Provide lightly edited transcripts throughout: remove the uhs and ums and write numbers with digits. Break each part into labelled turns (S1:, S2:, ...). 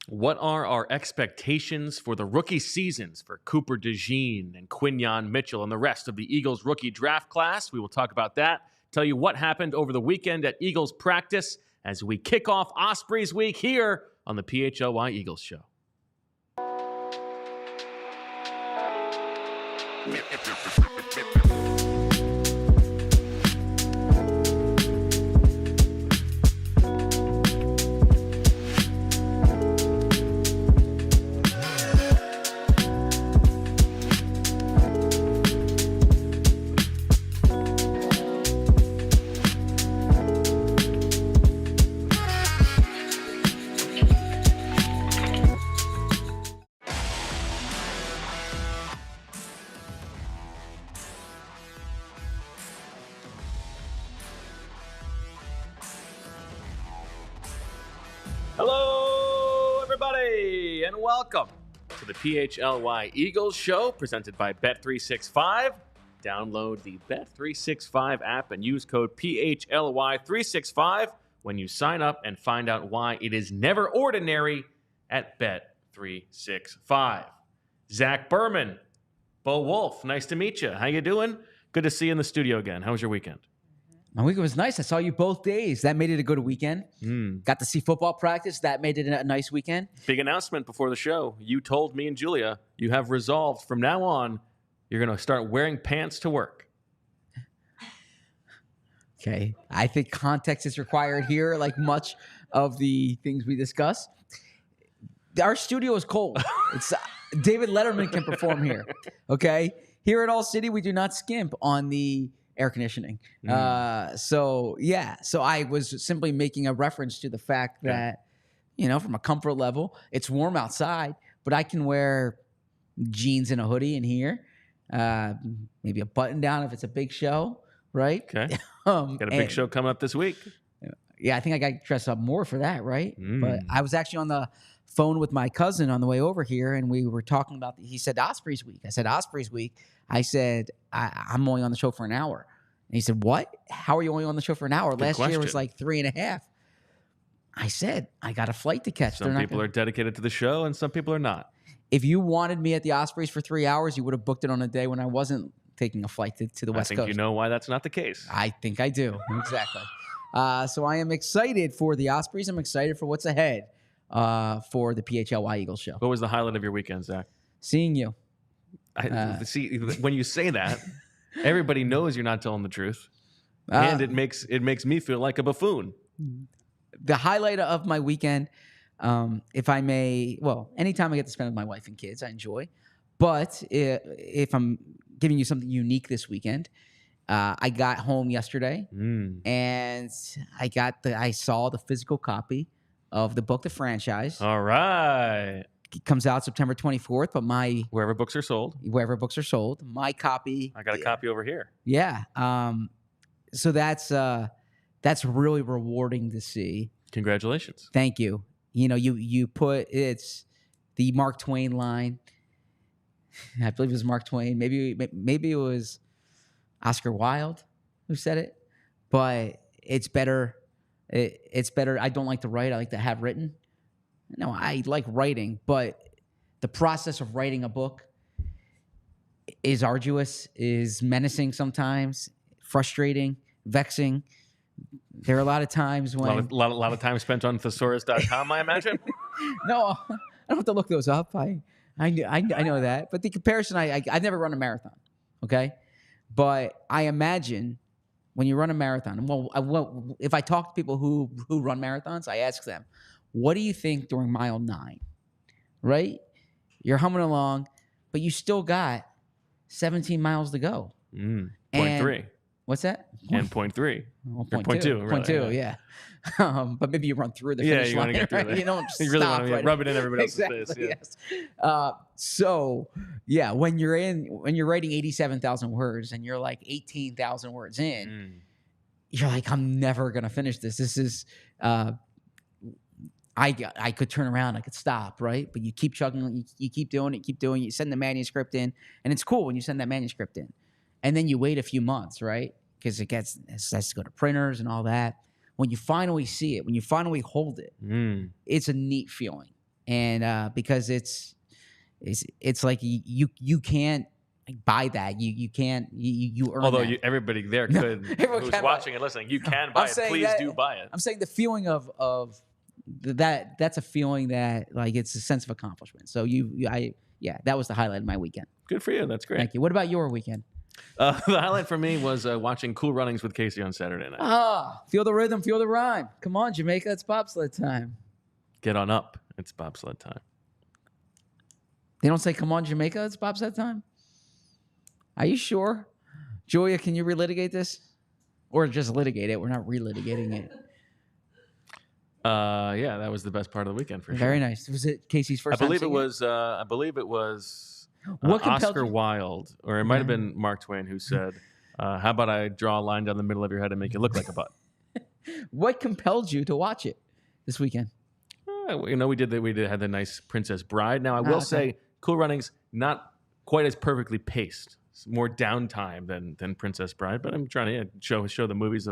S1: What are our expectations for the rookie seasons for Cooper DeJean and Quinyon Mitchell and the rest of the Eagles rookie draft class? We will talk about that. Tell you what happened over the weekend at Eagles practice as we kick off Ospreys week here on the PHLY Eagles show. Hello, everybody, and welcome to the PHLY Eagles show presented by Bet365. Download the Bet365 app and use code PHLY365 when you sign up and find out why it is never ordinary at Bet365. Zach Berman, Bo Wulf, nice to meet you. How you doing? Good to see you in the studio again. How was your weekend?
S2: My weekend was nice. I saw you both days. That made it a good weekend. Got to see football practice. That made it a nice weekend.
S1: Big announcement before the show. You told me and Julia you have resolved from now on you're going to start wearing pants to work.
S2: Okay. I think context is required here, like much of the things we discuss. Our studio is cold. It's David Letterman can perform here. Okay. Here at All City, we do not skimp on the air conditioning. So I was simply making a reference to the fact that, from a comfort level, it's warm outside, but I can wear jeans and a hoodie in here, maybe a button down if it's a big show, right?
S1: Okay. Got a big show coming up this week.
S2: Yeah, I think I got to dress up more for that, right? But I was actually on the phone with my cousin on the way over here, and we were talking about, he said, Ospreys week. I said, Ospreys week. I said, I'm only on the show for an hour. And he said, what? How are you only on the show for an hour? Last year was like 3.5. I said, I got a flight to catch.
S1: Some people are dedicated to the show and some people are not.
S2: If you wanted me at the Ospreys for 3 hours, you would have booked it on a day when I wasn't taking a flight to the West Coast.
S1: I think you know why that's not the case.
S2: I think I do. Exactly. So I am excited for the Ospreys. I'm excited for what's ahead for the PHLY Eagles show.
S1: What was the highlight of your weekend, Zach?
S2: Seeing you.
S1: See, when you say that, everybody knows you're not telling the truth, and it makes me feel like a buffoon.
S2: The highlight of my weekend, if I may, anytime I get to spend with my wife and kids, I enjoy. But if I'm giving you something unique this weekend, I got home yesterday, and I saw the physical copy of the book, The Franchise.
S1: All right.
S2: It comes out September 24th, but
S1: wherever books are sold, my copy. I got a copy over here.
S2: Yeah. So that's really rewarding to see.
S1: Congratulations.
S2: Thank you. You put it's the Mark Twain line. I believe it was Mark Twain. Maybe it was Oscar Wilde who said it. But it's better. It's better. I don't like to write. I like to have written. No, I like writing, but the process of writing a book is arduous, is menacing sometimes, frustrating, vexing. There are a lot of times when...
S1: A lot of time spent on thesaurus.com, I imagine?
S2: No, I don't have to look those up. I know that. But the comparison, I've never run a marathon, okay? But I imagine when you run a marathon, if I talk to people who run marathons, I ask them, what do you think during mile 9, right? You're humming along, but you still got 17 miles to go.
S1: 0.3.
S2: What's that?
S1: And 0.3.
S2: Well,
S1: 0.2.
S2: Really, 0.2, yeah. But maybe you run through the finish line.
S1: You want to get through
S2: right? You don't just
S1: you really
S2: stop
S1: want to rub it in everybody else's face.
S2: Yeah. Yes. When you're writing 87,000 words and you're like 18,000 words in, you're like, I'm never gonna finish this. This is I could turn around, I could stop, right? But you keep chugging, you keep doing it, you send the manuscript in, and it's cool when you send that manuscript in. And then you wait a few months, right? Because it has to go to printers and all that. When you finally see it, when you finally hold it, it's a neat feeling. and because it's like you can't buy that. You can't you earn.
S1: Although
S2: that.
S1: everybody there could, who's watching and listening, you can buy it. Please do buy it.
S2: I'm saying the feeling of that's a feeling that like it's a sense of accomplishment. So that was the highlight of my weekend.
S1: Good for you. That's great.
S2: Thank you. What about your weekend?
S1: The highlight for me was watching Cool Runnings with Casey on Saturday night.
S2: Feel the rhythm, feel the rhyme. Come on, Jamaica, it's bobsled time.
S1: Get on up. It's bobsled time.
S2: They don't say, come on, Jamaica, it's bobsled time? Are you sure? Julia, can you relitigate this? Or just litigate it. We're not relitigating it.
S1: Yeah, that was the best part of the weekend for sure.
S2: Very nice. Was it Casey's first time?
S1: I believe it was Oscar Wilde, or it might have been Mark Twain who said, how about I draw a line down the middle of your head and make you look like a butt?
S2: What compelled you to watch it this weekend?
S1: We had the nice Princess Bride. Now, I will say, Cool Runnings, not quite as perfectly paced. It's more downtime than Princess Bride, but I'm trying to show the movies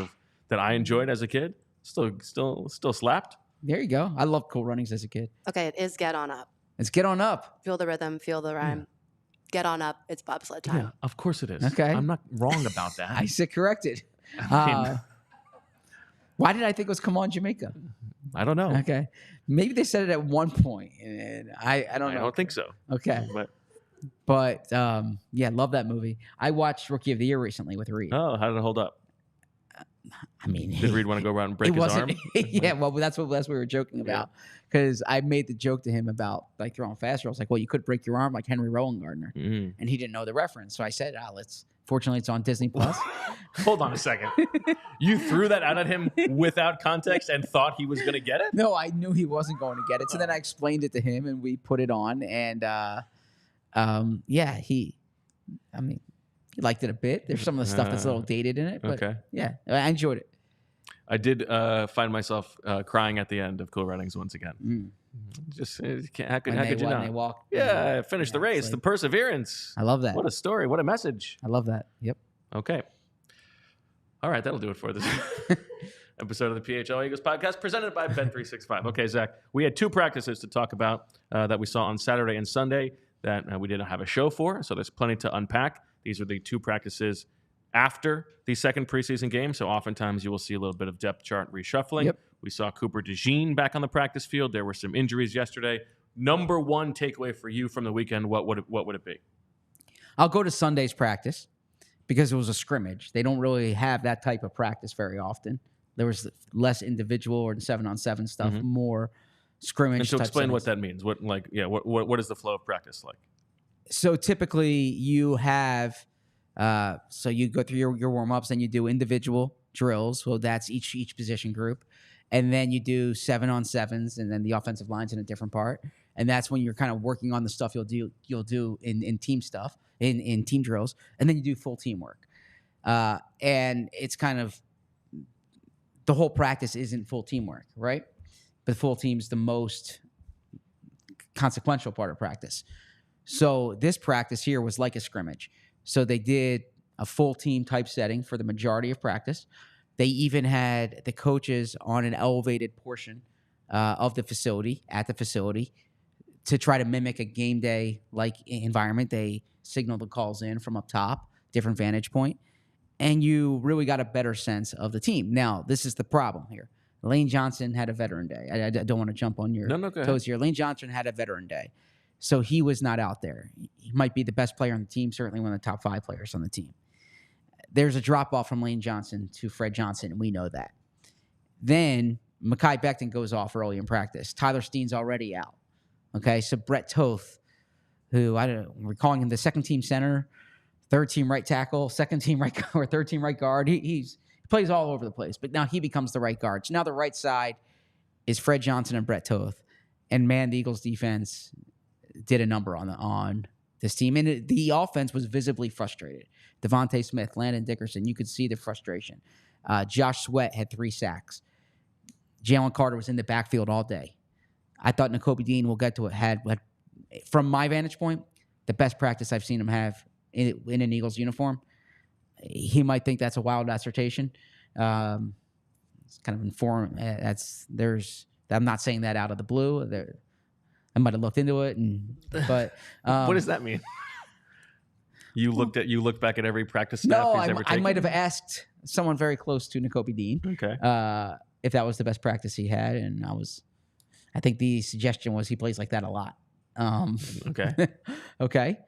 S1: that I enjoyed as a kid. Still slapped.
S2: There you go. I loved Cool Runnings as a kid.
S3: Okay, it is Get On Up.
S2: It's Get On Up.
S3: Feel the rhythm, feel the rhyme. Yeah. Get on up. It's bobsled time.
S1: Yeah, of course it is.
S2: Okay.
S1: I'm not wrong about that.
S2: I said corrected. Why did I think it was Come On Jamaica?
S1: I don't know.
S2: Okay. Maybe they said it at one point, and I don't know.
S1: I don't think so.
S2: Okay. But yeah, love that movie. I watched Rookie of the Year recently with Reed.
S1: Oh, how did it hold up?
S2: I mean,
S1: did Reed want to go around and break his arm?
S2: Yeah, well, that's what we were joking about. Because I made the joke to him about like throwing faster. I was like, well, you could break your arm like Henry Rowan Gardner. Mm-hmm. And he didn't know the reference. So I said, fortunately, it's on Disney Plus.
S1: Hold on a second. You threw that out at him without context and thought he was going to get it?
S2: No, I knew he wasn't going to get it. So then I explained it to him and we put it on. And he liked it a bit. There's some of the stuff that's a little dated in it. But yeah, I enjoyed it.
S1: I did find myself crying at the end of Cool Runnings once again.
S2: Mm.
S1: Just how could you not?
S2: They walk,
S1: finish the race, the perseverance.
S2: I love that.
S1: What a story! What a message!
S2: I love that. Yep.
S1: Okay. All right, that'll do it for this episode of the PHLY Eagles podcast presented by Bet365. Okay, Zach, we had two practices to talk about that we saw on Saturday and Sunday that we didn't have a show for, so there's plenty to unpack. These are the two practices after the second preseason game, so oftentimes you will see a little bit of depth chart reshuffling.
S2: Yep.
S1: We saw Cooper DeJean back on the practice field. There were some injuries yesterday. Number one takeaway for you from the weekend, what would it be?
S2: I'll go to Sunday's practice because it was a scrimmage. They don't really have that type of practice very often. There was less individual or 7-on-7 stuff, more scrimmage.
S1: And so explain
S2: settings.
S1: what that means. What is the flow of practice like?
S2: So typically you have so you go through your warm-ups and you do individual drills. So that's each position group. And then you do 7-on-7s, and then the offensive line's in a different part. And that's when you're kind of working on the stuff you'll do in team stuff, in team drills. And then you do full teamwork. And it's kind of the whole practice isn't full teamwork, right? But full team's the most consequential part of practice. So this practice here was like a scrimmage. So they did a full team type setting for the majority of practice. They even had the coaches on an elevated portion of the facility, to try to mimic a game day like environment. They signal the calls in from up top, different vantage point, and you really got a better sense of the team. Now, this is the problem here. Lane Johnson had a veteran day. I don't want to jump on your toes here. Lane Johnson had a veteran day, so he was not out there. He might be the best player on the team, certainly one of the top 5 players on the team. There's a drop-off from Lane Johnson to Fred Johnson, and we know that. Then Mekhi Becton goes off early in practice. Tyler Steen's already out. Okay, so Bret Toth, who we're calling him the second-team center, third-team right tackle, second-team right or third-team right guard. He plays all over the place, but now he becomes the right guard. So now the right side is Fred Johnson and Bret Toth. And, man, the Eagles' defense did a number on this team. And the offense was visibly frustrated. Devontae Smith, Landon Dickerson, you could see the frustration. Josh Sweat had 3 sacks. Jalen Carter was in the backfield all day. I thought Nakobe Dean, we'll get to it, had, from my vantage point, the best practice I've seen him have in an Eagles uniform. He might think that's a wild assertion. It's kind of informed. I'm not saying that out of the blue. I might have looked into it, but
S1: what does that mean? You looked back at every practice snap
S2: no,
S1: he's ever taken?
S2: I might have asked someone very close to Nakobe Dean.
S1: Okay.
S2: If that was the best practice he had, and I think the suggestion was he plays like that a lot.
S1: Okay.
S2: Okay.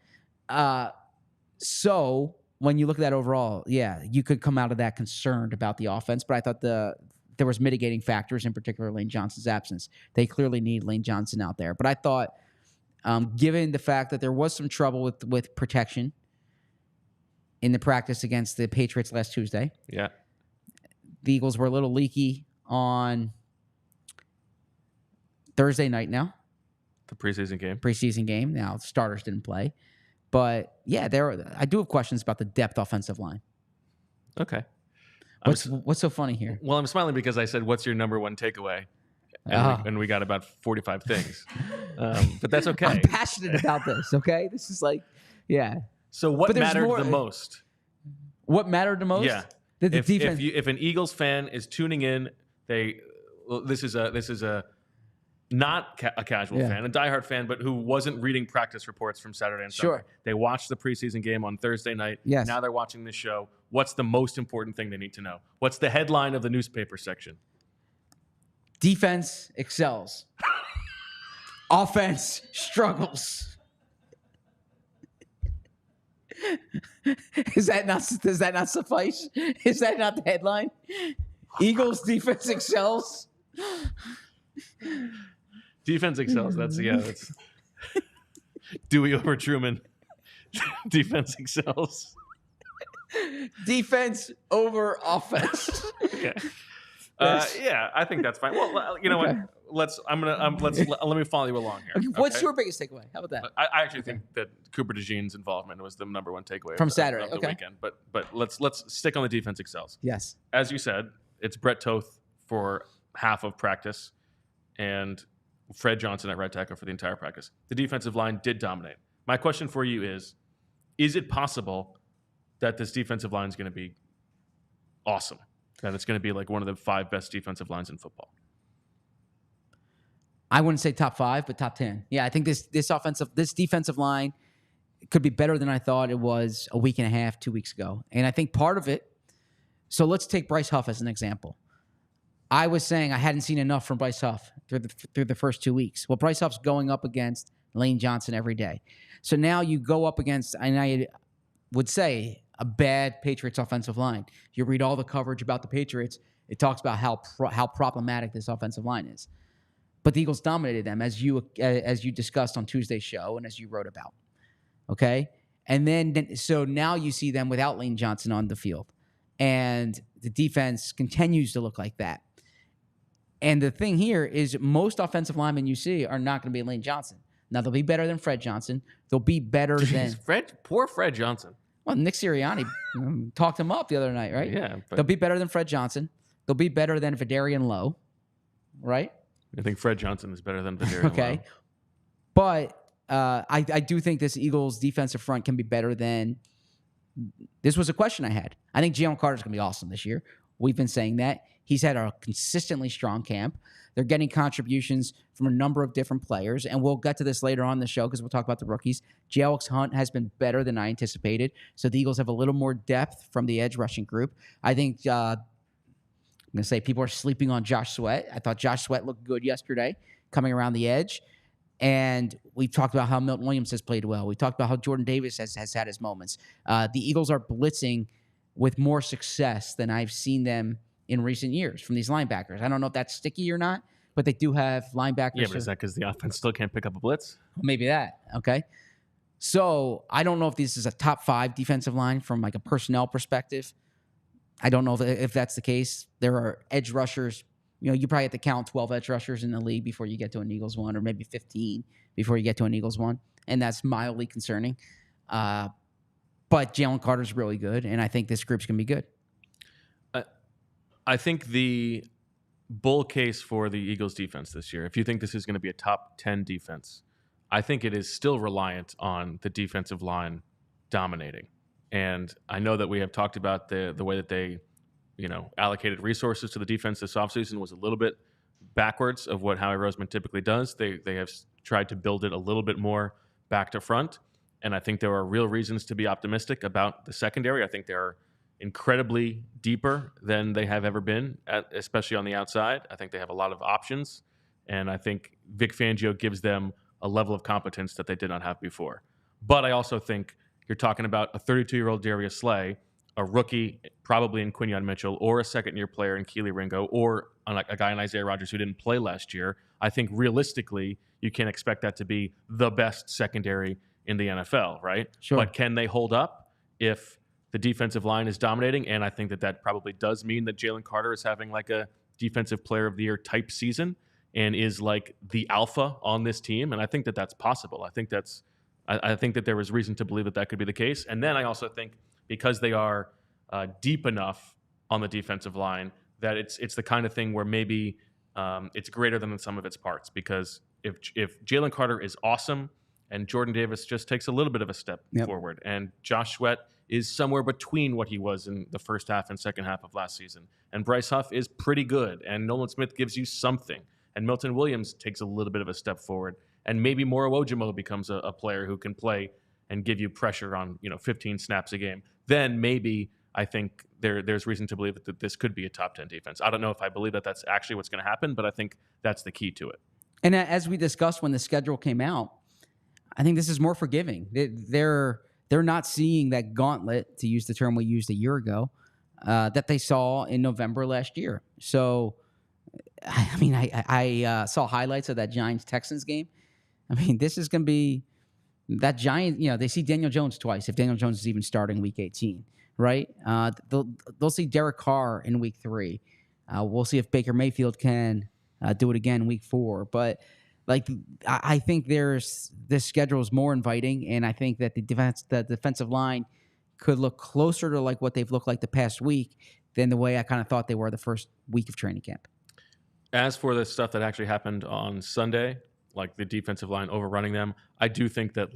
S2: So when you look at that overall, yeah, you could come out of that concerned about the offense, but I thought there was mitigating factors, in particular Lane Johnson's absence. They clearly need Lane Johnson out there, but I thought, given the fact that there was some trouble with protection in the practice against the Patriots last Tuesday,
S1: yeah,
S2: the Eagles were a little leaky on Thursday night now.
S1: the preseason game.
S2: Now, the starters didn't play. But, yeah, I do have questions about the depth offensive line.
S1: Okay.
S2: What's so funny here?
S1: Well, I'm smiling because I said, what's your number one takeaway? And we got about 45 things. But that's okay.
S2: I'm passionate about this, okay? This is like, yeah.
S1: So what mattered the most?
S2: What mattered the most?
S1: Yeah.
S2: The defense.
S1: If an Eagles fan is tuning in, this is a not a casual fan, a diehard fan, but who wasn't reading practice reports from Saturday and Sunday.
S2: Sure.
S1: They watched the preseason game on Thursday night.
S2: Yes.
S1: Now they're watching this show. What's the most important thing they need to know? What's the headline of the newspaper section?
S2: Defense excels. Offense struggles. Does that not suffice? Is that not the headline? Eagles defense excels.
S1: Defense excels. That's Dewey over Truman. Defense excels.
S2: Defense over offense.
S1: Okay. Yeah, I think that's fine. Well, you know what? Let me follow you along here.
S2: Okay, what's your biggest takeaway? How about that?
S1: I actually think that Cooper DeJean's involvement was the number one takeaway
S2: from Saturday
S1: of the weekend. But let's stick on the defense excels.
S2: Yes.
S1: As you said, it's Bret Toth for half of practice and Fred Johnson at right tackle for the entire practice. The defensive line did dominate. My question for you is it possible that this defensive line is going to be awesome? That it's going to be like one of the 5 best defensive lines in football?
S2: I wouldn't say top 5, but top 10. Yeah, I think this defensive line could be better than I thought it was a week and a half, 2 weeks ago. And I think part of it, so let's take Bryce Huff as an example. I was saying I hadn't seen enough from Bryce Huff through the first 2 weeks. Well, Bryce Huff's going up against Lane Johnson every day. So now you go up against, and I would say, a bad Patriots offensive line. You read all the coverage about the Patriots, it talks about how problematic this offensive line is. But the Eagles dominated them, as you discussed on Tuesday's show and as you wrote about. Okay? And then so now you see them without Lane Johnson on the field. And the defense continues to look like that. And the thing here is most offensive linemen you see are not going to be Lane Johnson. Now, they'll be better than Fred Johnson. They'll be better than...
S1: Poor Fred Johnson.
S2: Well, Nick Sirianni talked him up the other night, right?
S1: Yeah.
S2: They'll be better than Fred Johnson. They'll be better than Vidarian Lowe, right?
S1: I think Fred Johnson is better than Vidarian Lowe.
S2: Okay. But I do think this Eagles defensive front can be better than... This was a question I had. I think Jalen Carter is going to be awesome this year. We've been saying that. He's had a consistently strong camp. They're getting contributions from a number of different players, and we'll get to this later on in the show because we'll talk about the rookies. Jalyx Hunt has been better than I anticipated, so the Eagles have a little more depth from the edge rushing group. I think I'm going to say people are sleeping on Josh Sweat. I thought Josh Sweat looked good yesterday coming around the edge, and we've talked about how Milton Williams has played well. We talked about how Jordan Davis has had his moments. The Eagles are blitzing with more success than I've seen them in recent years from these linebackers. I don't know if that's sticky or not, but they do have linebackers.
S1: Yeah, but is that because the offense still can't pick up a blitz?
S2: Maybe that. Okay. So I don't know if this is a top 5 defensive line from like a personnel perspective. I don't know if that's the case. There are edge rushers. You know, you probably have to count 12 edge rushers in the league before you get to an Eagles one, or maybe 15 before you get to an Eagles one. And that's mildly concerning. But Jalen Carter's really good, and I think this group's going to be good.
S1: I think the bull case for the Eagles defense this year, if you think this is going to be a top 10 defense, I think it is still reliant on the defensive line dominating. And I know that we have talked about the way that they, allocated resources to the defense this offseason was a little bit backwards of what Howie Roseman typically does. They have tried to build it a little bit more back to front, and I think there are real reasons to be optimistic about the secondary. I think they're incredibly deeper than they have ever been, especially on the outside. I think they have a lot of options, and I think Vic Fangio gives them a level of competence that they did not have before. But I also think you're talking about a 32-year-old Darius Slay, a rookie probably in Quinyon Mitchell, or a second-year player in Keely Ringo, or a guy in Isaiah Rodgers who didn't play last year. I think realistically, you can't expect that to be the best secondary in the NFL, right?
S2: Sure.
S1: But can they hold up if the defensive line is dominating? And I think that probably does mean that Jalen Carter is having like a defensive player of the year type season and is like the alpha on this team. And I think that that's possible. I think that there is reason to believe that that could be the case. And then I also think because they are deep enough on the defensive line that it's the kind of thing where maybe it's greater than the sum of its parts. Because if Jalen Carter is awesome and Jordan Davis just takes a little bit of a step forward, and Josh Sweat is somewhere between what he was in the first half and second half of last season, and Bryce Huff is pretty good, and Nolan Smith gives you something, and Milton Williams takes a little bit of a step forward, and maybe Moro Ojimo becomes a player who can play and give you pressure on 15 snaps a game, then maybe I think there's reason to believe that this could be a top 10 defense. I don't know if I believe that that's actually what's going to happen, but I think that's the key to it.
S2: And as we discussed when the schedule came out, I think this is more forgiving. They're not seeing that gauntlet, to use the term we used a year ago, that they saw in November last year. So, I mean, I saw highlights of that Giants-Texans game. I mean, this is going to be that Giant. They see Daniel Jones twice, if Daniel Jones is even starting Week 18, right? They'll see Derek Carr in Week 3. We'll see if Baker Mayfield can do it again Week 4. But I think this schedule is more inviting, and I think that the defensive line could look closer to like what they've looked like the past week than the way I kind of thought they were the first week of training camp.
S1: As for the stuff that actually happened on Sunday, like the defensive line overrunning them, I do think that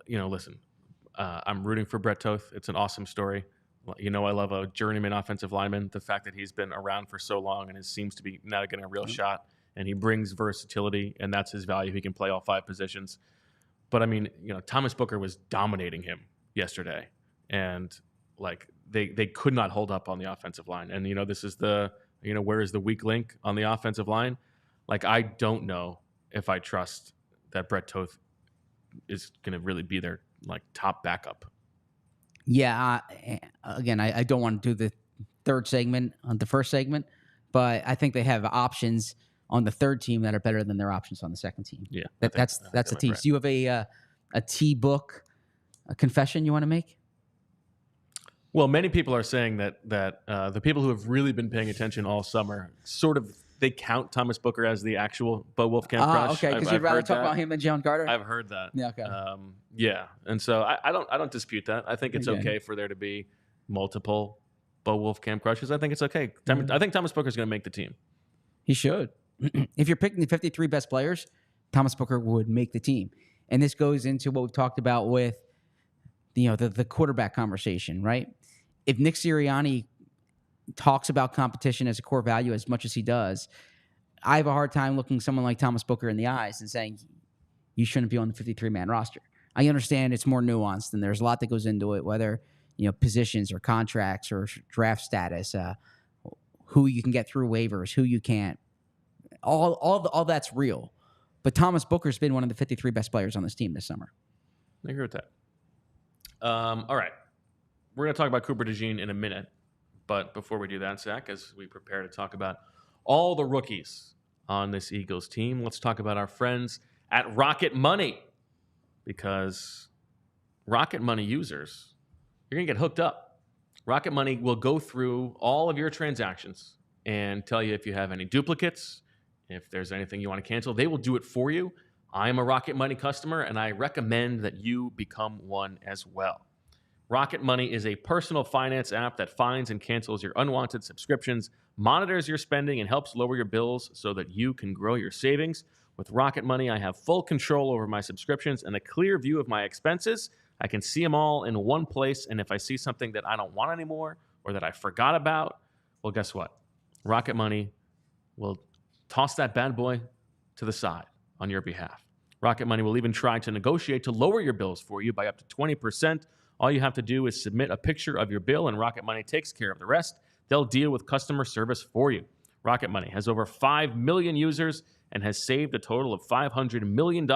S1: listen, I'm rooting for Bret Toth. It's an awesome story. I love a journeyman offensive lineman. The fact that he's been around for so long and seems to be now getting a real shot, and he brings versatility, and that's his value. He can play all 5 positions. But I mean, Thomas Booker was dominating him yesterday, and they could not hold up on the offensive line. And this is where is the weak link on the offensive line? I don't know if I trust that Bret Toth is going to really be their top backup.
S2: Yeah. Again, I don't want to do the third segment on the first segment, but I think they have options on the third team that are better than their options on the second team.
S1: Yeah,
S2: that's the team. Right. Do you have a T-book confession you want to make?
S1: Well, many people are saying that the people who have really been paying attention all summer they count Thomas Booker as the actual Bo Wulf Camp crush.
S2: Okay, because you'd rather talk about him than Jalen Carter?
S1: I've heard that.
S2: Yeah, okay.
S1: Yeah, and so I don't dispute that. I think it's okay for there to be multiple Bo Wulf Camp crushes. I think it's okay. Mm-hmm. I think Thomas Booker's going to make the team.
S2: He should. If you're picking the 53 best players, Thomas Booker would make the team. And this goes into what we've talked about with the quarterback conversation, right? If Nick Sirianni talks about competition as a core value as much as he does, I have a hard time looking someone like Thomas Booker in the eyes and saying, you shouldn't be on the 53-man roster. I understand it's more nuanced, and there's a lot that goes into it, whether positions or contracts or draft status, who you can get through waivers, who you can't. All that's real. But Thomas Booker's been one of the 53 best players on this team this summer.
S1: I agree with that. All right. We're going to talk about Cooper DeJean in a minute. But before we do that, Zach, as we prepare to talk about all the rookies on this Eagles team, let's talk about our friends at Rocket Money. Because Rocket Money users, you're going to get hooked up. Rocket Money will go through all of your transactions and tell you if you have any duplicates, if there's anything you want to cancel. They will do it for you. I am a Rocket Money customer, and I recommend that you become one as well. Rocket Money is a personal finance app that finds and cancels your unwanted subscriptions, monitors your spending, and helps lower your bills so that you can grow your savings. With Rocket Money, I have full control over my subscriptions and a clear view of my expenses. I can see them all in one place, and if I see something that I don't want anymore or that I forgot about, well, guess what? Rocket Money will toss that bad boy to the side on your behalf. Rocket Money will even try to negotiate to lower your bills for you by up to 20%. All you have to do is submit a picture of your bill, and Rocket Money takes care of the rest. They'll deal with customer service for you. Rocket Money has over 5 million users and has saved a total of $500 million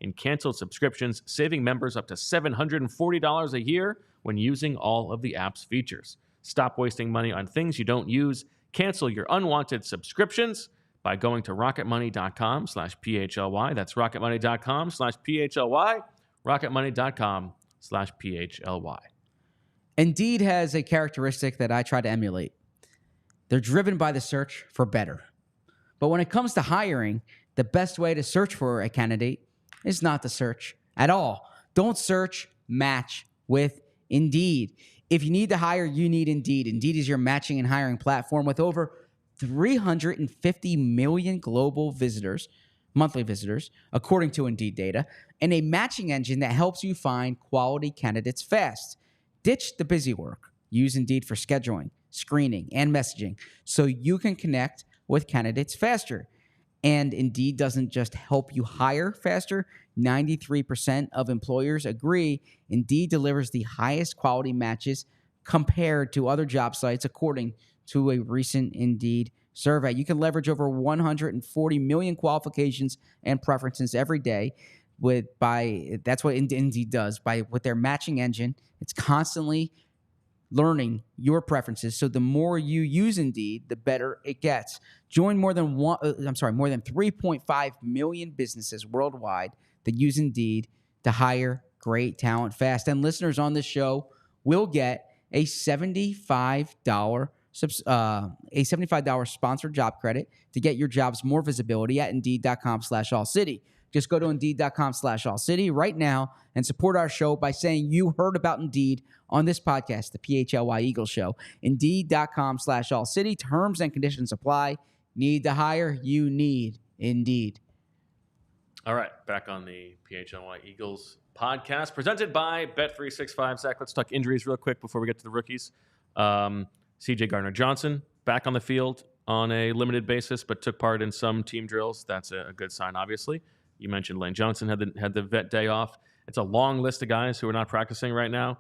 S1: in canceled subscriptions, saving members up to $740 a year when using all of the app's features. Stop wasting money on things you don't use. Cancel your unwanted subscriptions by going to rocketmoney.com/PHLY. That's rocketmoney.com/PHLY. rocketmoney.com/PHLY.
S2: Indeed has a characteristic that I try to emulate. They're driven by the search for better. But when it comes to hiring, the best way to search for a candidate is not to search at all. Don't search, match with Indeed. If you need to hire, you need Indeed. Indeed is your matching and hiring platform with over 350 million global visitors, monthly visitors, according to Indeed data, and a matching engine that helps you find quality candidates fast. Ditch the busy work. Use Indeed for scheduling, screening, and messaging so you can connect with candidates faster. And Indeed doesn't just help you hire faster. 93% of employers agree Indeed delivers the highest quality matches compared to other job sites, according to a recent Indeed survey. You can leverage over 140 million qualifications and preferences every day that's what Indeed does. With their matching engine, it's constantly learning your preferences. So the more you use Indeed, the better it gets. Join more than 3.5 million businesses worldwide that use Indeed to hire great talent fast. And listeners on this show will get a $75 sponsored job credit to get your jobs more visibility at Indeed.com/AllCity. Just go to Indeed.com/AllCity right now and support our show by saying you heard about Indeed on this podcast, the PHLY Eagles Show. Indeed.com/AllCity. Terms and conditions apply. Need to hire? You need Indeed.
S1: All right, back on the PHLY Eagles podcast, presented by Bet365. Zach, let's talk injuries real quick before we get to the rookies. CJ Gardner-Johnson back on the field on a limited basis, but took part in some team drills. That's a good sign, obviously. You mentioned Lane Johnson had the vet day off. It's a long list of guys who are not practicing right now.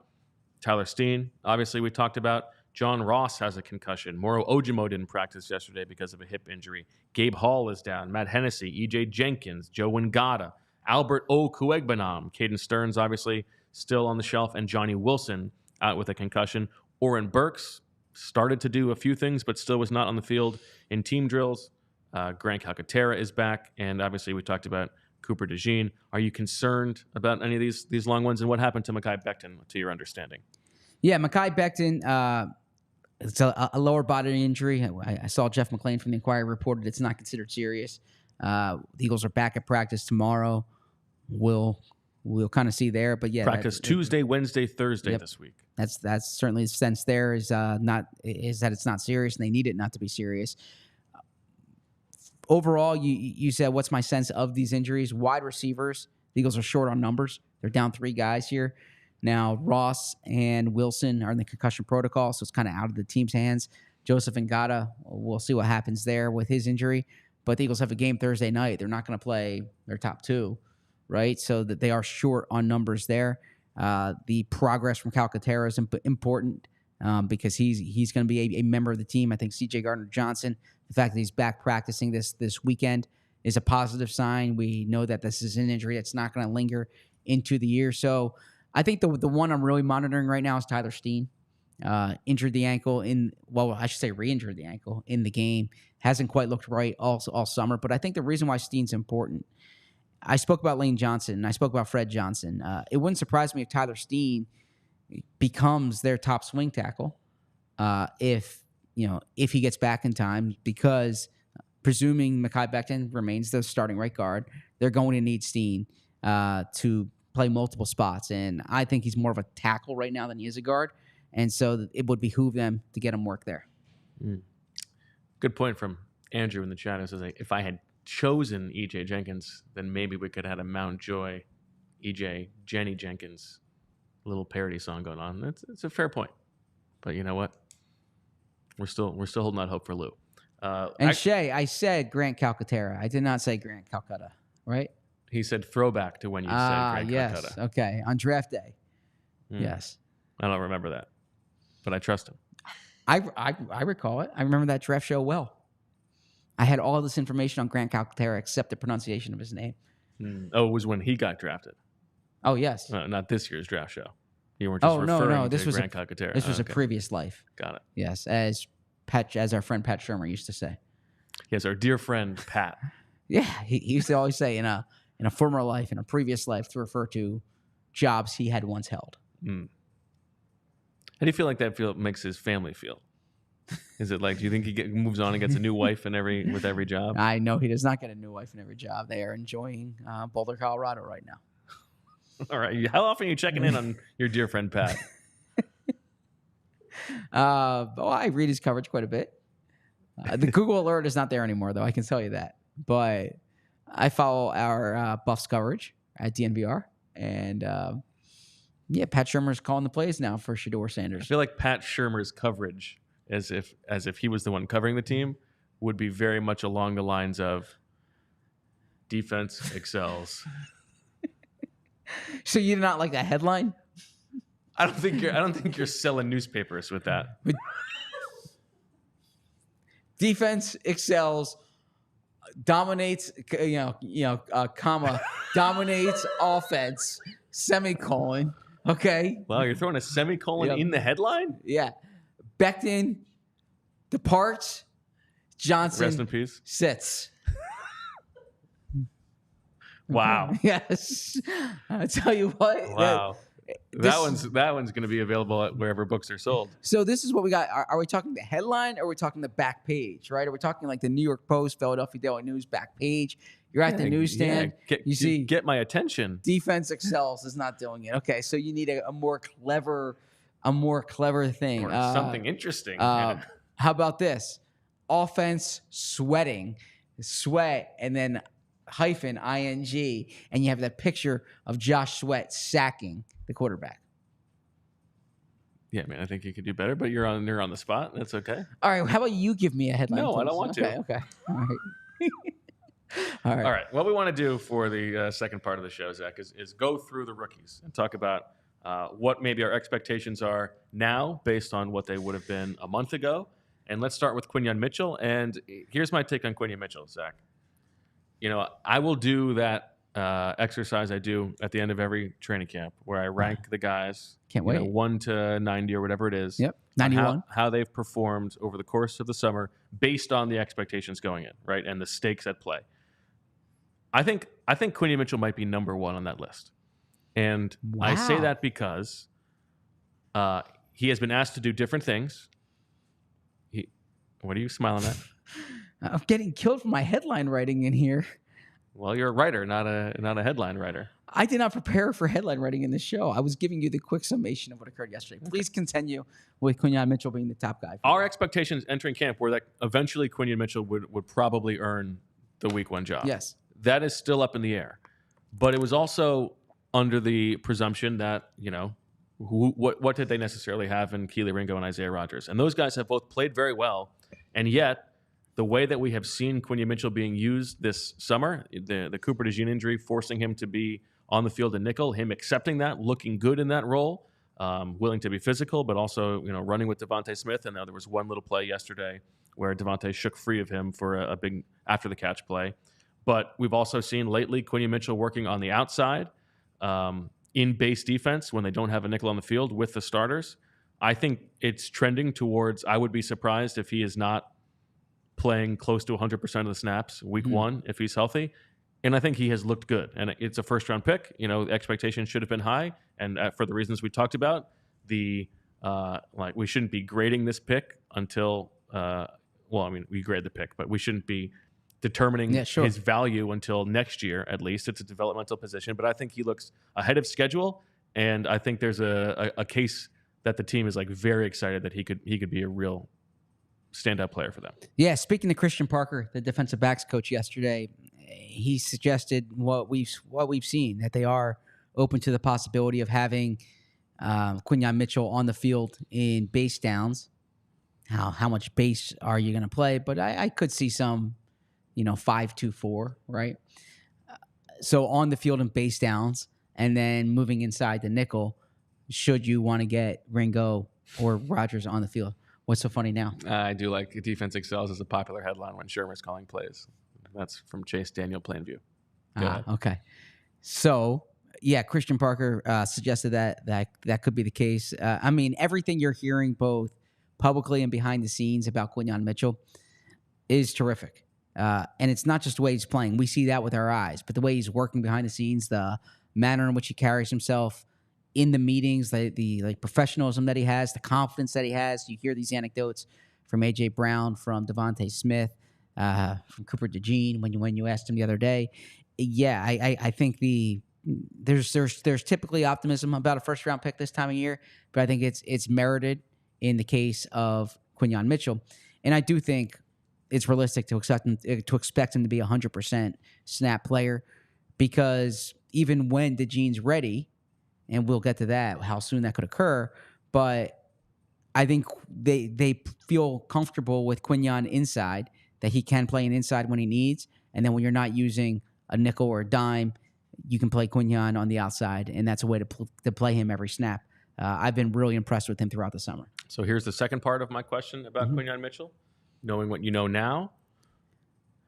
S1: Tyler Steen, obviously, we talked about. John Ross has a concussion. Moro Ojimo didn't practice yesterday because of a hip injury. Gabe Hall is down. Matt Hennessy, E.J. Jenkins, Joe Wingata, Albert Okuegbanam, Caden Stearns, obviously, still on the shelf, and Johnny Wilson out with a concussion. Oren Burks started to do a few things, but still was not on the field in team drills. Grant Calcaterra is back, and obviously we talked about Cooper DeJean. Are you concerned about any of these long ones, and what happened to Mekhi Becton, to your understanding?
S2: Yeah, Mekhi Becton, it's a lower body injury. I saw Jeff McClain from the Inquirer reported it's not considered serious. The Eagles are back at practice tomorrow. We'll kind of see there, but yeah,
S1: practice Tuesday, Wednesday, Thursday
S2: yep.
S1: this week.
S2: That's certainly the sense there is that it's not serious, and they need it not to be serious. Overall, you said, what's my sense of these injuries? Wide receivers, the Eagles are short on numbers. They're down 3 guys here. Now, Ross and Wilson are in the concussion protocol, so it's kind of out of the team's hands. Joseph Ngata, we'll see what happens there with his injury. But the Eagles have a game Thursday night. They're not going to play their top 2, right? So that they are short on numbers there. The progress from Calcaterra is important because he's going to be a member of the team. I think CJ Gardner-Johnson, the fact that he's back practicing this weekend is a positive sign. We know that this is an injury that's not going to linger into the year. So I think the one I'm really monitoring right now is Tyler Steen. Injured the ankle re-injured the ankle in the game. Hasn't quite looked right all summer. But I think the reason why Steen's important, I spoke about Lane Johnson and I spoke about Fred Johnson. It wouldn't surprise me if Tyler Steen becomes their top swing tackle if he gets back in time, because presuming Mekhi Becton remains the starting right guard, they're going to need Steen to play multiple spots. And I think he's more of a tackle right now than he is a guard. And so it would behoove them to get him work there.
S1: Good point from Andrew in the chat. It says, if I had chosen E.J. Jenkins, then maybe we could have had a Mount Joy, E.J. Jenny Jenkins little parody song going on. It's a fair point. But you know what? We're still holding out hope for Lou.
S2: And Shay, I said Grant Calcaterra. I did not say Grant Calcutta, right?
S1: He said throwback to when you said Grant
S2: yes.
S1: Calcutta.
S2: Okay. On draft day. Yes.
S1: I don't remember that, but I trust him.
S2: I recall it. I remember that draft show well. I had all this information on Grant Calcaterra except the pronunciation of his name.
S1: Oh, it was when he got drafted.
S2: Oh, yes.
S1: Not this year's draft show. You weren't just referring to Grant Calcaterra.
S2: This was a previous life.
S1: Got it.
S2: Yes, as our friend Pat Shermer used to say.
S1: Yes, our dear friend Pat.
S2: Yeah, he used to always say in a former life, in a previous life, to refer to jobs he had once held.
S1: How do you feel like that makes his family feel? Is it like, do you think he moves on and gets a new wife with every job?
S2: I know he does not get a new wife in every job. They are enjoying Boulder, Colorado right now.
S1: All right. How often are you checking in on your dear friend Pat?
S2: I read his coverage quite a bit. The Google alert is not there anymore, though. I can tell you that. But I follow our Buffs coverage at DNVR. And Pat Shermer's calling the plays now for Shedeur Sanders.
S1: I feel like Pat Shermer's coverage, as if he was the one covering the team, would be very much along the lines of defense excels.
S2: So you did not like that headline?
S1: I don't think you're selling newspapers with that.
S2: Defense excels, dominates, comma, dominates offense, semicolon. Okay.
S1: Wow, you're throwing a semicolon in the headline?
S2: Yeah. Becton departs. Johnson
S1: rest in peace.
S2: Sits.
S1: Wow.
S2: Yes. I tell you what.
S1: Wow. That one's going to be available at wherever books are sold.
S2: So this is what we got. Are we talking the headline or are we talking the back page, right? Are we talking like the New York Post, Philadelphia Daily News back page? You're at the newsstand.
S1: Get my attention.
S2: Defense excels is not doing it. Okay, so you need a more clever thing.
S1: Or something interesting.
S2: How about this? Offense sweating, sweat, and then hyphen ing, and you have that picture of Josh Sweat sacking the quarterback.
S1: Yeah, man, I think you could do better, but you're on the spot. That's okay.
S2: All right, how about you give me a headline?
S1: No,
S2: please?
S1: I don't want to.
S2: Okay. All right. All right.
S1: What we want to do for the second part of the show, Zach, is go through the rookies and talk about what maybe our expectations are now based on what they would have been a month ago. And let's start with Quinyon Mitchell. And here's my take on Quinyon Mitchell, Zach. I will do that exercise I do at the end of every training camp where I rank the guys.
S2: Can't wait.
S1: 1 to 90 or whatever it is.
S2: Yep, 91.
S1: How they've performed over the course of the summer based on the expectations going in, right, and the stakes at play. I think Quinyon Mitchell might be number 1 on that list. And
S2: wow.
S1: I say that because he has been asked to do different things. What are you smiling at?
S2: I'm getting killed for my headline writing in here.
S1: Well, you're a writer, not a headline writer.
S2: I did not prepare for headline writing in this show. I was giving you the quick summation of what occurred yesterday. Please continue with Quinyon Mitchell being the top guy.
S1: Our expectations entering camp were that eventually Quinyon Mitchell would probably earn the week 1 job.
S2: Yes.
S1: That is still up in the air. But it was also under the presumption that, what did they necessarily have in Keely Ringo and Isaiah Rodgers? And those guys have both played very well. And yet, the way that we have seen Quinyon Mitchell being used this summer, the Cooper DeJean injury forcing him to be on the field in nickel, him accepting that, looking good in that role, willing to be physical, but also running with Devontae Smith. And now there was one little play yesterday where Devontae shook free of him for a big after-the-catch play. But we've also seen lately Quinyon Mitchell working on the outside in base defense when they don't have a nickel on the field with the starters. I think it's trending towards, I would be surprised if he is not playing close to 100% of the snaps week 1 if he's healthy. And I think he has looked good. And it's a first-round pick. The expectations should have been high. And for the reasons we talked about, we shouldn't be grading this pick until, we grade the pick, but we shouldn't be determining his value until next year, at least. It's a developmental position. But I think he looks ahead of schedule. And I think there's a case that the team is very excited that he could be a real standout player for them. Yeah,
S2: speaking to Christian Parker, the defensive backs coach yesterday, he suggested what we've seen, that they are open to the possibility of having Quinyon Mitchell on the field in base downs. how much base are you going to play, but I could see some, 5-2-4, right? So on the field and base downs, and then moving inside the nickel, should you want to get Ringo or Rogers on the field. What's so funny now?
S1: I do like Defense Excels as a popular headline when Shermer's calling plays. That's from Chase Daniel Plainview.
S2: Okay. So, yeah, Christian Parker suggested that could be the case. I mean, everything you're hearing both publicly and behind the scenes about Quinyon Mitchell is terrific. And it's not just the way he's playing. We see that with our eyes, but the way he's working behind the scenes, the manner in which he carries himself in the meetings, the professionalism that he has, the confidence that he has. You hear these anecdotes from A.J. Brown, from Devontae Smith, from Cooper DeJean when you asked him the other day. Yeah, I think there's typically optimism about a first-round pick this time of year, but I think it's merited in the case of Quinyon Mitchell. And I do think it's realistic to expect him to be a 100% snap player, because even when DeJean's ready, and we'll get to that, how soon that could occur, but I think they feel comfortable with Quinyon inside, that he can play an inside when he needs, and then when you're not using a nickel or a dime, you can play Quinyon on the outside, and that's a way to play him every snap. I've been really impressed with him throughout the summer.
S1: So here's the second part of my question about Quinyon Mitchell. Knowing what you know now,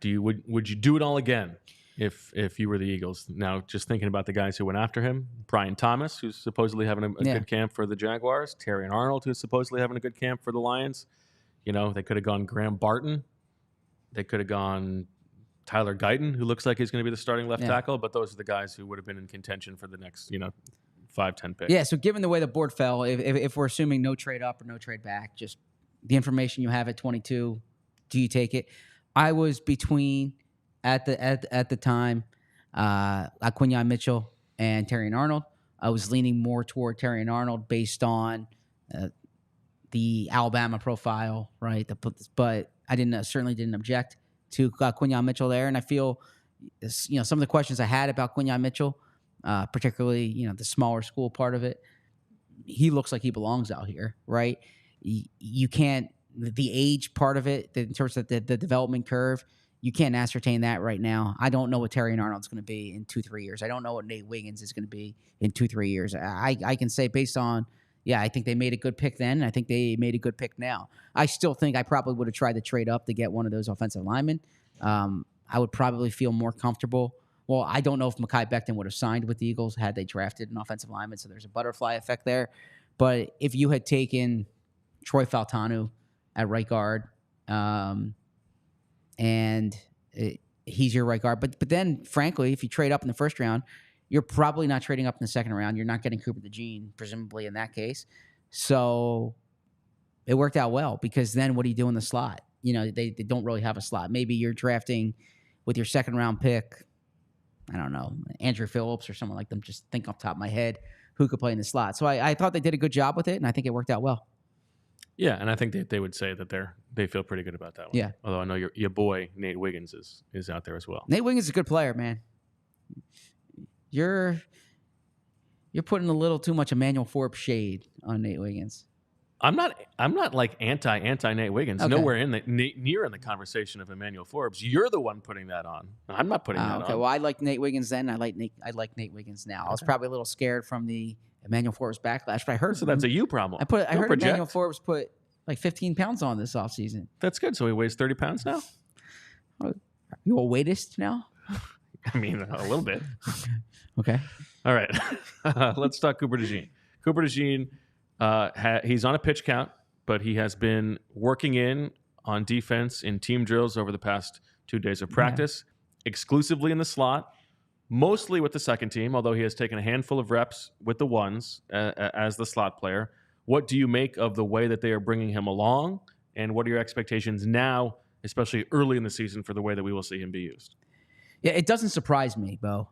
S1: would you do it all again if you were the Eagles? Now, just thinking about the guys who went after him, Brian Thomas, who's supposedly having a good camp for the Jaguars, Terry and Arnold, who's supposedly having a good camp for the Lions. They could have gone Graham Barton. They could have gone Tyler Guyton, who looks like he's going to be the starting left tackle, but those are the guys who would have been in contention for the next, 5-10 picks.
S2: Yeah, so given the way the board fell, if we're assuming no trade up or no trade back, just the information you have at 22, do you take it? I was between at the time Quinyon Mitchell and Terry and Arnold. I was leaning more toward Terry and Arnold based on the Alabama profile, right? But I certainly didn't object to Quinyon Mitchell there, and I feel some of the questions I had about Quinyon Mitchell, particularly the smaller school part of it. He looks like he belongs out here, right? You can't, the age part of it, in terms of the development curve, you can't ascertain that right now. I don't know what Terry and Arnold's going to be in 2-3 years. I don't know what Nate Wiggins is going to be in 2-3 years. I can say based on, I think they made a good pick then, and I think they made a good pick now. I still think I probably would have tried to trade up to get one of those offensive linemen. I would probably feel more comfortable. Well, I don't know if Mekhi Becton would have signed with the Eagles had they drafted an offensive lineman, so there's a butterfly effect there. But if you had taken Troy Faltanu at right guard, and he's your right guard. But then, frankly, if you trade up in the first round, you're probably not trading up in the second round. You're not getting Cooper DeJean, presumably, in that case. So it worked out well, because then what do you do in the slot? They don't really have a slot. Maybe you're drafting with your second round pick, I don't know, Andrew Phillips or someone like them. Just think off the top of my head who could play in the slot. So I thought they did a good job with it, and I think it worked out well.
S1: Yeah, and I think they would say that they feel pretty good about that one.
S2: Yeah.
S1: Although I know your boy Nate Wiggins is out there as well.
S2: Nate Wiggins is a good player, man. You're putting a little too much Emmanuel Forbes shade on Nate Wiggins.
S1: I'm not like anti Nate Wiggins.
S2: Okay.
S1: Nowhere near in the conversation of Emmanuel Forbes. You're the one putting that on. I'm not putting that on.
S2: Okay, well, I like Nate Wiggins then. I like Nate Wiggins now. I was probably a little scared from the Emmanuel Forbes backlash, but I heard.
S1: So that's a you problem.
S2: I heard Emmanuel Forbes put like 15 pounds on this offseason.
S1: That's good. So he weighs 30 pounds now?
S2: You a weightist now?
S1: I mean, a little bit.
S2: Okay.
S1: All right. Let's talk Cooper DeJean. Cooper DeJean, he's on a pitch count, but he has been working in on defense in team drills over the past 2 days of practice, exclusively in the slot, mostly with the second team, although he has taken a handful of reps with the ones as the slot player. What do you make of the way that they are bringing him along, and what are your expectations now, especially early in the season, for the way that we will see him be used?
S2: Yeah, it doesn't surprise me, Bo,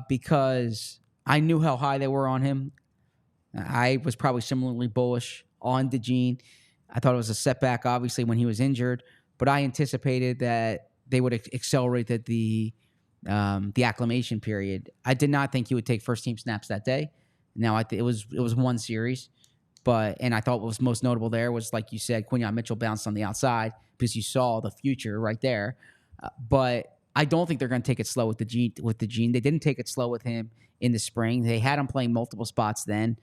S2: because I knew how high they were on him. I was probably similarly bullish on DeJean. I thought it was a setback, obviously, when he was injured, but I anticipated that they would accelerate the acclimation period. I did not think he would take first-team snaps that day. Now, it was one series. And I thought what was most notable there was, like you said, Quinyon Mitchell bounced on the outside because you saw the future right there. But I don't think they're going to take it slow with DeJean. They didn't take it slow with him in the spring. They had him playing multiple spots then.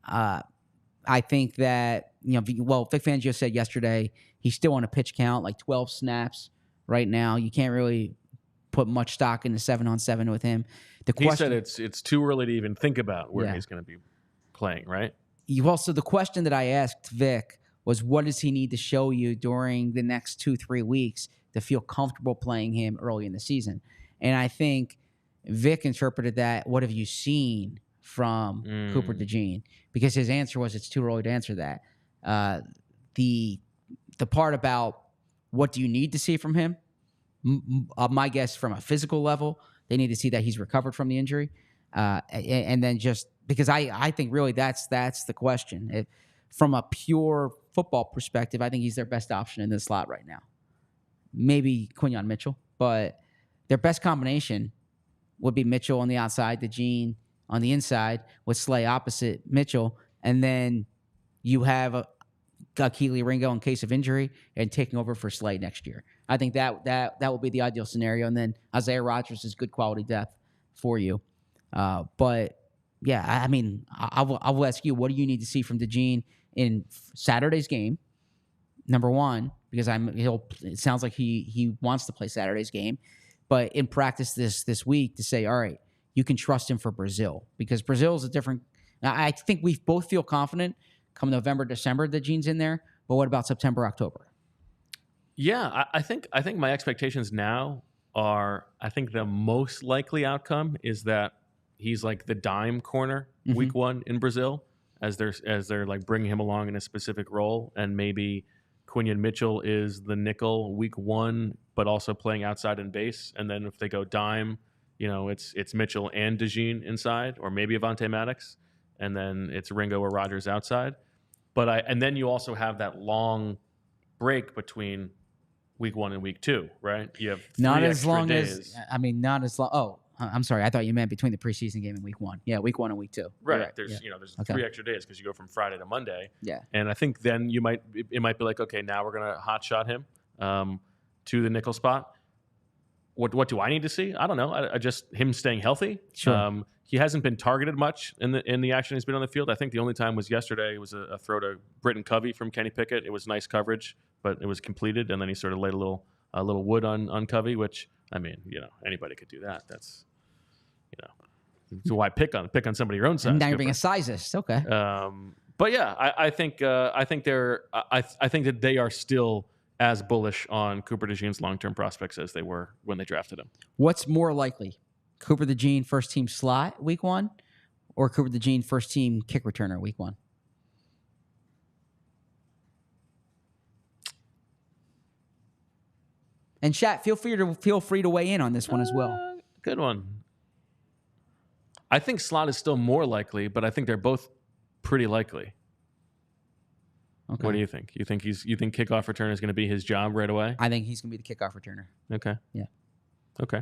S2: I think that, Vic Fangio said yesterday he's still on a pitch count, like 12 snaps right now. You can't really put much stock into 7-on-7 with him.
S1: He said it's too early to even think about where he's going to be playing, right?
S2: So the question that I asked Vic was, what does he need to show you during the next 2-3 weeks to feel comfortable playing him early in the season? And I think Vic interpreted that, what have you seen from Cooper DeJean? Because his answer was, it's too early to answer that. The part about what do you need to see from him, my guess from a physical level, they need to see that he's recovered from the injury. And then just because I think really that's the question. From a pure football perspective, I think he's their best option in this slot right now. Maybe Quinyon Mitchell, but their best combination would be Mitchell on the outside, DeJean on the inside, with Slay opposite Mitchell, and then you have Keely Ringo in case of injury and taking over for Slay next year. I think that will be the ideal scenario, and then Isaiah Rodgers is good quality depth for you. But yeah, I mean, I will ask you, what do you need to see from DeJean in Saturday's game? Number one, because it sounds like he wants to play Saturday's game, but in practice this week to say, all right, you can trust him for Brazil, because Brazil is a different. Now, I think we both feel confident come November, December that DeJean's in there, but what about September, October?
S1: Yeah, I think my expectations now are, I think the most likely outcome is that he's like the dime corner week one in Brazil, as they're like bringing him along in a specific role, and maybe Quinyon Mitchell is the nickel week one, but also playing outside and base, and then if they go dime, it's Mitchell and DeJean inside, or maybe Avonte Maddox, and then it's Ringo or Rodgers outside. And then you also have that long break between week one and week two, right? You have
S2: not as long days. Not as long. Oh, I'm sorry. I thought you meant between the preseason game and week one. Yeah, week one and week two.
S1: Right. There's 3 extra days because you go from Friday to Monday.
S2: Yeah.
S1: And I think then it might be like, okay, now we're gonna hot shot him to the nickel spot. What do I need to see? I don't know. I just him staying healthy.
S2: Sure.
S1: He hasn't been targeted much in the action he's been on the field. I think the only time was yesterday. It was a throw to Britton Covey from Kenny Pickett. It was nice coverage, but it was completed, and then he sort of laid a little wood on Covey, which, I mean, anybody could do that. That's, so why pick on somebody your own size?
S2: Now you're being a sizist. Okay.
S1: But yeah, I think that they are still as bullish on Cooper DeJean's long-term prospects as they were when they drafted him.
S2: What's more likely? Cooper DeJean first team slot week one, or Cooper DeJean first team kick returner week one? And chat, feel free to weigh in on this one as well.
S1: Good one. I think slot is still more likely, but I think they're both pretty likely.
S2: Okay.
S1: What do you think? You think kickoff returner is going to be his job right away?
S2: I think he's going to be the kickoff returner.
S1: Okay.
S2: Yeah.
S1: Okay.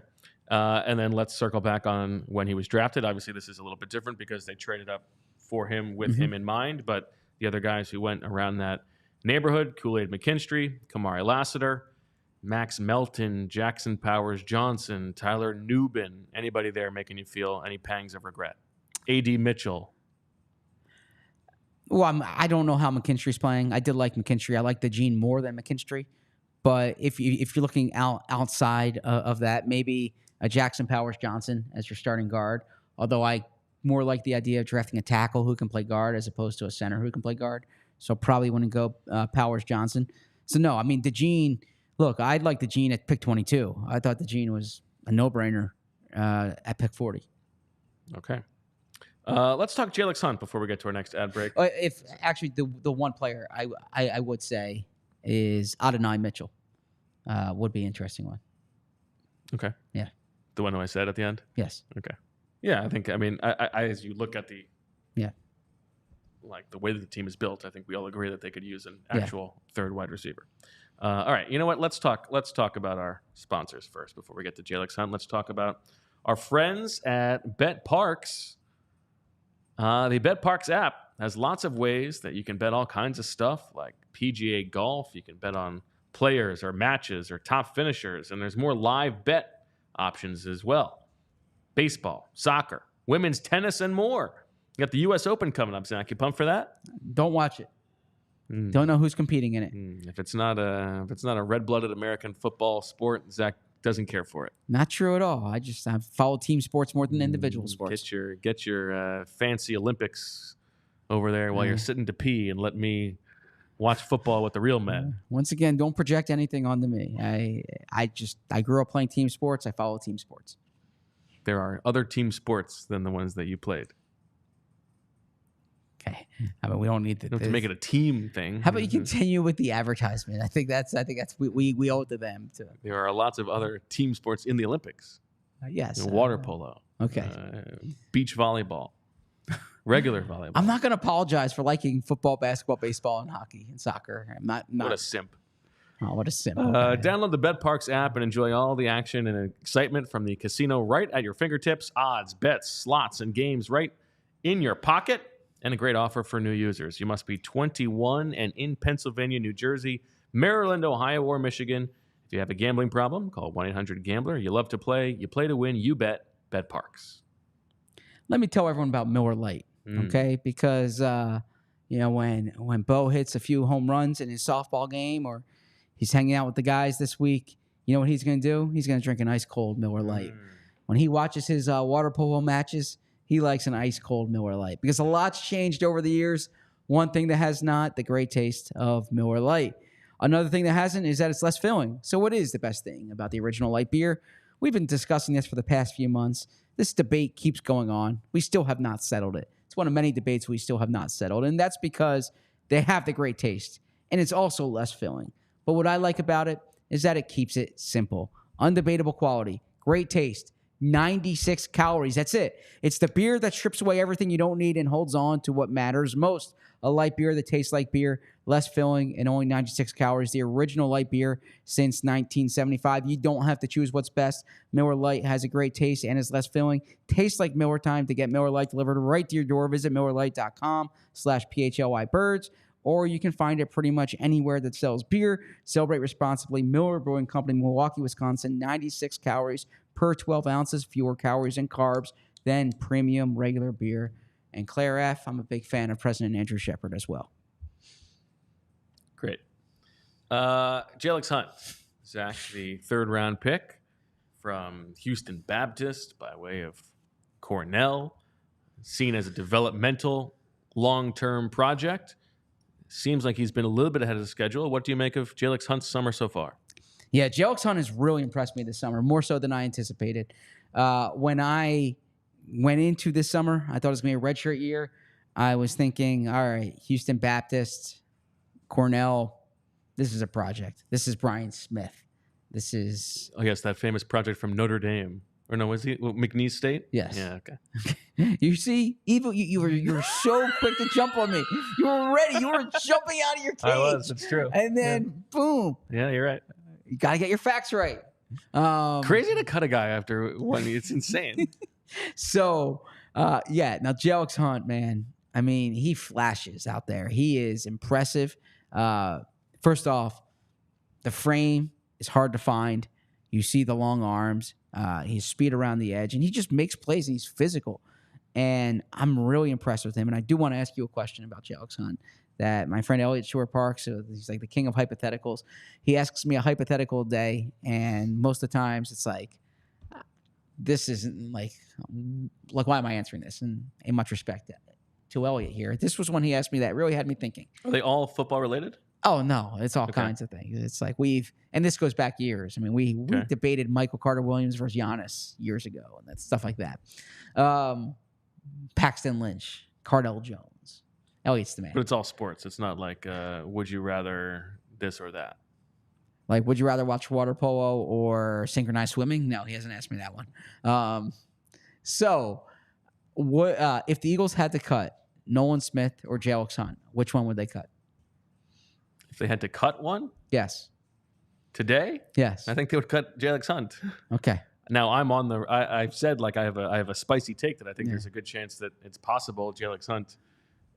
S1: And then let's circle back on when he was drafted. Obviously, this is a little bit different because they traded up for him with him in mind. But the other guys who went around that neighborhood, Kool-Aid McKinstry, Kamari Lassiter, Max Melton, Jackson Powers Johnson, Tyler Nubin. Anybody there making you feel any pangs of regret? A.D. Mitchell.
S2: Well, I don't know how McKinstry's playing. I did like McKinstry. I like DeJean more than McKinstry. But if you're looking outside of that, maybe a Jackson Powers Johnson as your starting guard. Although I more like the idea of drafting a tackle who can play guard as opposed to a center who can play guard. So probably wouldn't go Powers Johnson. So no, I mean DeJean. Look, I'd like DeJean at pick 22. I thought DeJean was a no-brainer at pick 40.
S1: Okay. Let's talk Jalyx Hunt before we get to our next ad break.
S2: If actually the one player I would say is Adonai Mitchell would be an interesting one.
S1: Okay.
S2: Yeah.
S1: The one who I said at the end?
S2: Yes.
S1: Okay. Yeah, I as you look at the the way that the team is built, I think we all agree that they could use an actual third wide receiver. All right, you know what? Let's talk about our sponsors first before we get to Jalyx Hunt. Let's talk about our friends at Bet Parks. The Bet Parks app has lots of ways that you can bet all kinds of stuff, like PGA golf. You can bet on players or matches or top finishers, and there's more live bet options as well. Baseball, soccer, women's tennis, and more. You got the U.S. Open coming up, Zach. You pumped for that?
S2: Don't watch it. Don't know who's competing in it.
S1: If it's not a red-blooded American football sport, Zach doesn't care for it.
S2: Not true at all. I follow team sports more than individual sports.
S1: Get your fancy Olympics over there while you're sitting to pee, and let me watch football with the real men.
S2: Once again, don't project anything onto me. I grew up playing team sports. I follow team sports.
S1: There are other team sports than the ones that you played.
S2: Okay. I mean, we don't need
S1: to make it a team thing.
S2: How about you continue with the advertisement? I think that's we owe it to them too.
S1: There are lots of other team sports in the Olympics.
S2: Yes.
S1: Water polo.
S2: Okay.
S1: Beach volleyball. Regular volleyball.
S2: I'm not going to apologize for liking football, basketball, baseball, and hockey and soccer. I'm not.
S1: What a simp.
S2: Oh, what a simp.
S1: Download the BetParks app and enjoy all the action and excitement from the casino right at your fingertips. Odds, bets, slots, and games right in your pocket. And a great offer for new users. You must be 21 and in Pennsylvania, New Jersey, Maryland, Ohio, or Michigan. If you have a gambling problem, call 1-800-GAMBLER. You love to play. You play to win. You bet. BetParks.
S2: Let me tell everyone about Miller Lite, okay? Because, when Bo hits a few home runs in his softball game or he's hanging out with the guys this week, you know what he's going to do? He's going to drink an ice-cold Miller Lite. When he watches his water polo matches, he likes an ice-cold Miller Lite because a lot's changed over the years. One thing that has not, the great taste of Miller Lite. Another thing that hasn't is that it's less filling. So what is the best thing about the original light beer? We've been discussing this for the past few months. This debate keeps going on. We still have not settled it. It's one of many debates we still have not settled, and that's because they have the great taste, and it's also less filling. But what I like about it is that it keeps it simple. Undebatable quality, great taste, 96 calories. That's it. It's the beer that strips away everything you don't need and holds on to what matters most. A light beer that tastes like beer, less filling, and only 96 calories. The original light beer since 1975. You don't have to choose what's best. Miller Lite has a great taste and is less filling. Tastes like Miller time. To get Miller Lite delivered right to your door, visit MillerLite.com/PHLYBirds. Or you can find it pretty much anywhere that sells beer. Celebrate responsibly. Miller Brewing Company, Milwaukee, Wisconsin. 96 calories per 12 ounces. Fewer calories and carbs than premium regular beer. And Claire F., I'm a big fan of President Andrew Shepard as well.
S1: Great. Jalyx Hunt, Zach, the third-round pick from Houston Baptist by way of Cornell, seen as a developmental long-term project. Seems like he's been a little bit ahead of the schedule. What do you make of Jalyx Hunt's summer so far?
S2: Yeah, Jalyx Hunt has really impressed me this summer, more so than I anticipated. When I went into this summer, I thought it was going to be a redshirt year. I was thinking, all right, Houston Baptist, Cornell, this is a project. This is Brian Smith. This is...
S1: Oh, yes, that famous project from Notre Dame. Or no, was he McNeese State?
S2: Yes.
S1: Yeah, okay.
S2: You see, Evil, you were so quick to jump on me. You were ready. You were jumping out of your cage.
S1: I was, it's true.
S2: And then, boom.
S1: Yeah, you're right.
S2: You got to get your facts right.
S1: Crazy to cut a guy after one. It's insane.
S2: So, now Jalyx Hunt, man, I mean, he flashes out there. He is impressive. First off, the frame is hard to find. You see the long arms, his speed around the edge, and he just makes plays, and he's physical. And I'm really impressed with him. And I do want to ask you a question about Jalyx Hunt that my friend Elliot Shore Parks, he's like the king of hypotheticals. He asks me a hypothetical a day, and most of the times it's like, this isn't like why am I answering this? And in much respect to Elliot here, this was one he asked me that really had me thinking.
S1: Are they all football related?
S2: Oh, no, it's all kinds of things. It's like and this goes back years. I mean, we debated Michael Carter Williams versus Giannis years ago, and that stuff like that. Paxton Lynch, Cardell Jones. Elliot's the man.
S1: But it's all sports. It's not like, would you rather this or that?
S2: Like, would you rather watch water polo or synchronized swimming? No, he hasn't asked me that one. So, what if the Eagles had to cut Nolan Smith or Jalyx Hunt, which one would they cut?
S1: If they had to cut one?
S2: Yes.
S1: Today?
S2: Yes.
S1: I think they would cut Jalyx Hunt.
S2: Okay.
S1: Now I'm on the. I've said like I have a spicy take that I think there's a good chance that it's possible Jalyx Hunt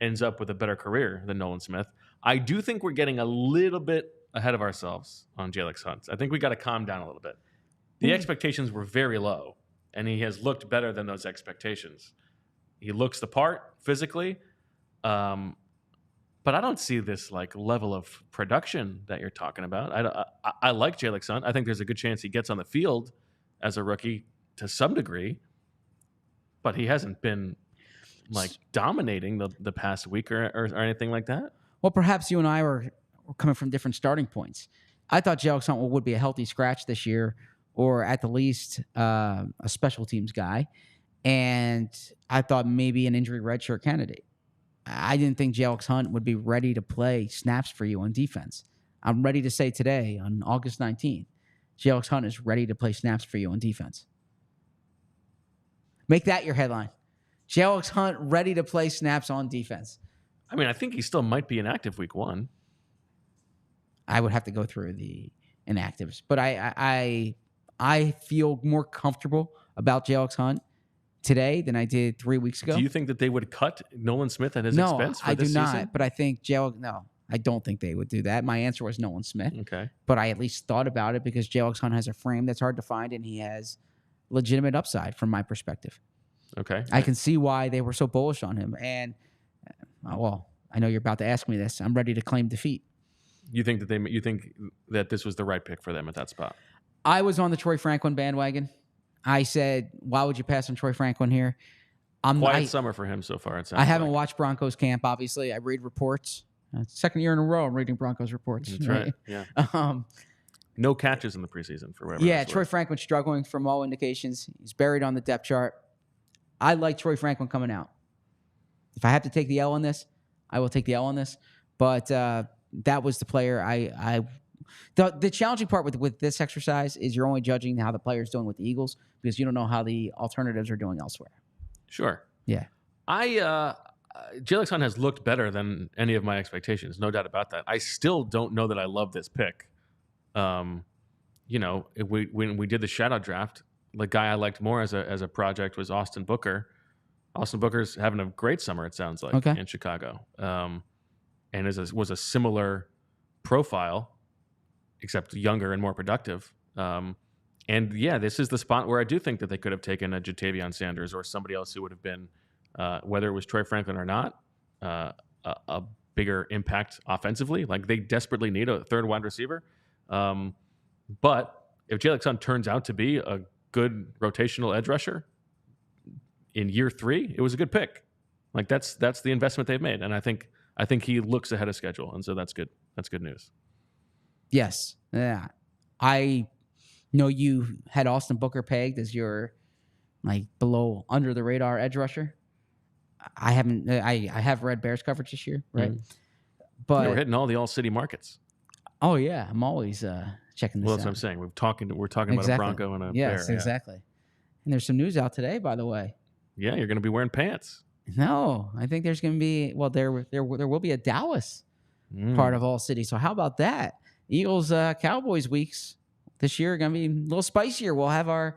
S1: ends up with a better career than Nolan Smith. I do think we're getting a little bit ahead of ourselves on Jalyx Hunt. I think we got to calm down a little bit. The expectations were very low, and he has looked better than those expectations. He looks the part physically, but I don't see this like level of production that you're talking about. I like Jalyx Hunt. I think there's a good chance he gets on the field as a rookie to some degree, but he hasn't been like dominating the past week or anything like that.
S2: Well, perhaps you and I were coming from different starting points. I thought Jalyx Hunt would be a healthy scratch this year, or at the least a special teams guy. And I thought maybe an injury redshirt candidate. I didn't think Jalyx Hunt would be ready to play snaps for you on defense. I'm ready to say today, on August 19th, Jalyx Hunt is ready to play snaps for you on defense. Make that your headline. Jalyx Hunt ready to play snaps on defense.
S1: I mean, I think he still might be inactive week 1.
S2: I would have to go through the inactives, but I feel more comfortable about Jalyx Hunt today than I did 3 weeks ago.
S1: Do you think that they would cut Nolan Smith at his expense for this season?
S2: No, I do not. But I think no, I don't think they would do that. My answer was Nolan Smith.
S1: Okay.
S2: But I at least thought about it because Jalyx Hunt has a frame that's hard to find, and he has legitimate upside from my perspective.
S1: Okay.
S2: I can see why they were so bullish on him. And, well, I know you're about to ask me this. I'm ready to claim defeat.
S1: You think that this was the right pick for them at that spot?
S2: I was on the Troy Franklin bandwagon. I said, why would you pass on Troy Franklin here?
S1: Quiet summer for him so far. It sounds
S2: I haven't watched Broncos camp, obviously. I read reports. Second year in a row I'm reading Broncos reports.
S1: That's right. Yeah. No catches in the preseason for whatever.
S2: Yeah, Troy Franklin struggling from all indications. He's buried on the depth chart. I like Troy Franklin coming out. If I have to take the L on this, I will take the L on this. But that was the player the challenging part with this exercise is you're only judging how the player's doing with the Eagles because you don't know how the alternatives are doing elsewhere.
S1: Sure.
S2: Yeah.
S1: Jalyx Hunt has looked better than any of my expectations, no doubt about that. I still don't know that I love this pick. When we did the shadow draft, the guy I liked more as a project was Austin Booker. Austin Booker's having a great summer, it sounds like, in Chicago. And was a similar profile, except younger and more productive. And yeah, this is the spot where I do think that they could have taken a Jatavion Sanders or somebody else who would have been, whether it was Troy Franklin or not, a bigger impact offensively. Like they desperately need a third wide receiver. But if Jalyx Hunt turns out to be a good rotational edge rusher in year 3, it was a good pick. Like that's the investment they've made, and I think he looks ahead of schedule, and so that's good. That's good news.
S2: Yes, yeah. I know you had Austin Booker pegged as your like below under the radar edge rusher. I haven't. I have read Bears coverage this year, right? But
S1: we're hitting all the all-city markets.
S2: Oh yeah, I'm always checking this out.
S1: Well, that's what I'm saying. We're talking about a Bronco and a Bear.
S2: Yes, exactly. And there's some news out today, by the way.
S1: Yeah, you're going to be wearing pants.
S2: No, I think there's going to be. Well, there will be a Dallas part of All City. So how about that? Eagles Cowboys weeks this year are going to be a little spicier. We'll have our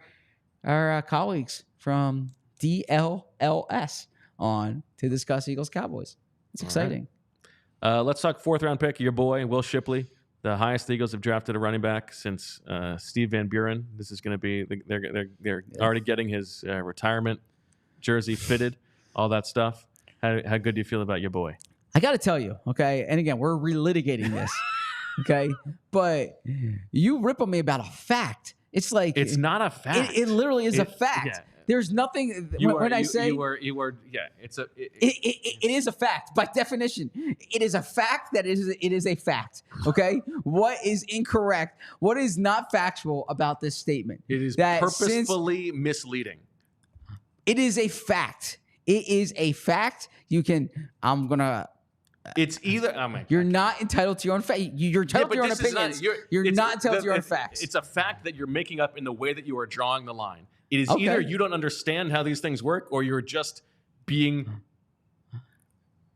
S2: colleagues from DLLS on to discuss Eagles Cowboys. It's exciting.
S1: Right. Let's talk 4th round pick. Your boy Will Shipley, the highest the Eagles have drafted a running back since Steve Van Buren. This is going to be they're already getting his retirement jersey fitted, all that stuff. How good do you feel about your boy?
S2: I got to tell you, okay, and again, we're relitigating this, okay, but you rip on me about a fact. It's like
S1: it's not a fact.
S2: It literally is a fact. Yeah. There's nothing when I say
S1: it's a
S2: it is a fact by definition. It is a fact that it is a fact. Okay, what is incorrect? What is not factual about this statement?
S1: It is purposefully misleading.
S2: It is a fact. It is a fact. I'm gonna.
S1: It's either.
S2: You're not entitled to your own fact. You're entitled to your own opinions. You're not entitled to your own facts.
S1: It's a fact that you're making up in the way that you are drawing the line. It is either you don't understand how these things work, or you're just being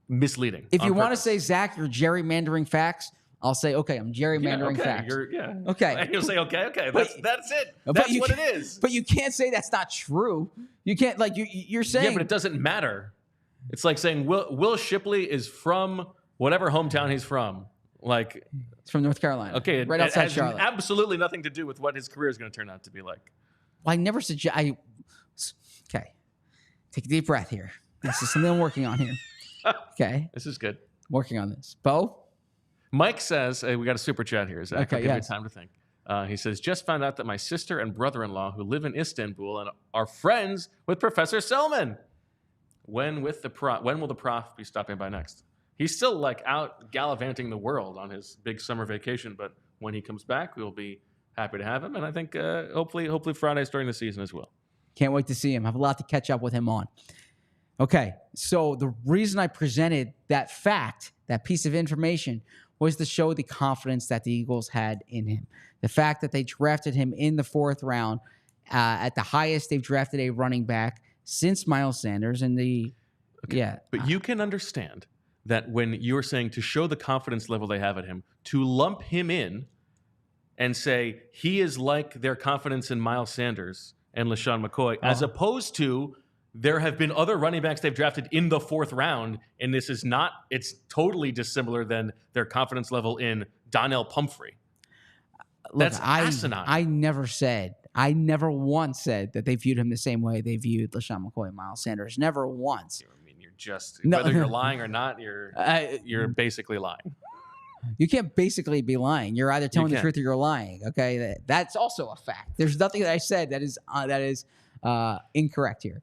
S1: misleading.
S2: If you want to say, Zach, you're gerrymandering facts, I'll say, okay, I'm gerrymandering facts. Okay.
S1: And you'll say, okay. That's it. That's what it is.
S2: But you can't say that's not true. You can't, you're saying.
S1: Yeah, but it doesn't matter. It's like saying Will Shipley is from whatever hometown he's from. Like,
S2: it's from North Carolina.
S1: Okay,
S2: right outside
S1: it has
S2: Charlotte.
S1: Absolutely nothing to do with what his career is going to turn out to be like.
S2: Well, I never suggest. Okay, take a deep breath here. This is something I'm working on here. Okay,
S1: this is good.
S2: Working on this. Bo?
S1: Mike says, we got a super chat here, Zach.
S2: Okay,
S1: I'll give you time to think. He says, just found out that my sister and brother-in-law who live in Istanbul and are friends with Professor Selman. When will the prof be stopping by next? He's still like out gallivanting the world on his big summer vacation, but when he comes back, we'll be happy to have him. And I think hopefully Fridays during the season as well.
S2: Can't wait to see him. I have a lot to catch up with him on. Okay, so the reason I presented that fact, that piece of information, was to show the confidence that the Eagles had in him. The fact that they drafted him in the 4th round, at the highest they've drafted a running back since Miles Sanders. And
S1: But you can understand that when you're saying to show the confidence level they have in him, to lump him in and say he is like their confidence in Miles Sanders and LaShawn McCoy, as opposed to there have been other running backs they've drafted in the 4th round, and this is not, it's totally dissimilar than their confidence level in Donnell Pumphrey. That's asinine.
S2: I never once said that they viewed him the same way they viewed LaShawn McCoy and Miles Sanders. Never once.
S1: I mean, you're just, whether you're lying or not, you're basically lying.
S2: You can't basically be lying. You're either telling the truth or you're lying. Okay, that's also a fact. There's nothing that I said that is incorrect here.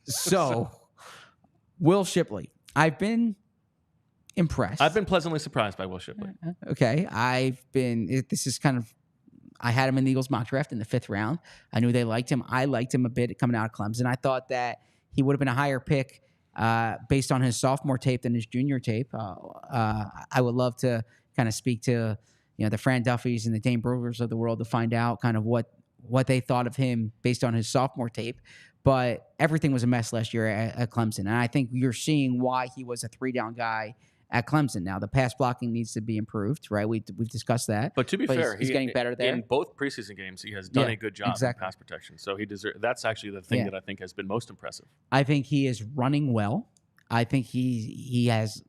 S2: So, Will Shipley, I've been impressed.
S1: I've been pleasantly surprised by Will Shipley.
S2: Okay, I had him in the Eagles mock draft in the 5th round. I knew they liked him. I liked him a bit coming out of Clemson. I thought that he would have been a higher pick based on his sophomore tape than his junior tape. I would love to kind of speak to the Fran Duffys and the Dane Brugers of the world to find out kind of what they thought of him based on his sophomore tape. But everything was a mess last year at Clemson. And I think you're seeing why he was a 3-down guy at Clemson. Now, the pass blocking needs to be improved, right? We've discussed that.
S1: But to be fair,
S2: he's getting better there.
S1: In both preseason games, he has done a good job in pass protection. So that's actually the thing that I think has been most impressive.
S2: I think he is running well. I think he has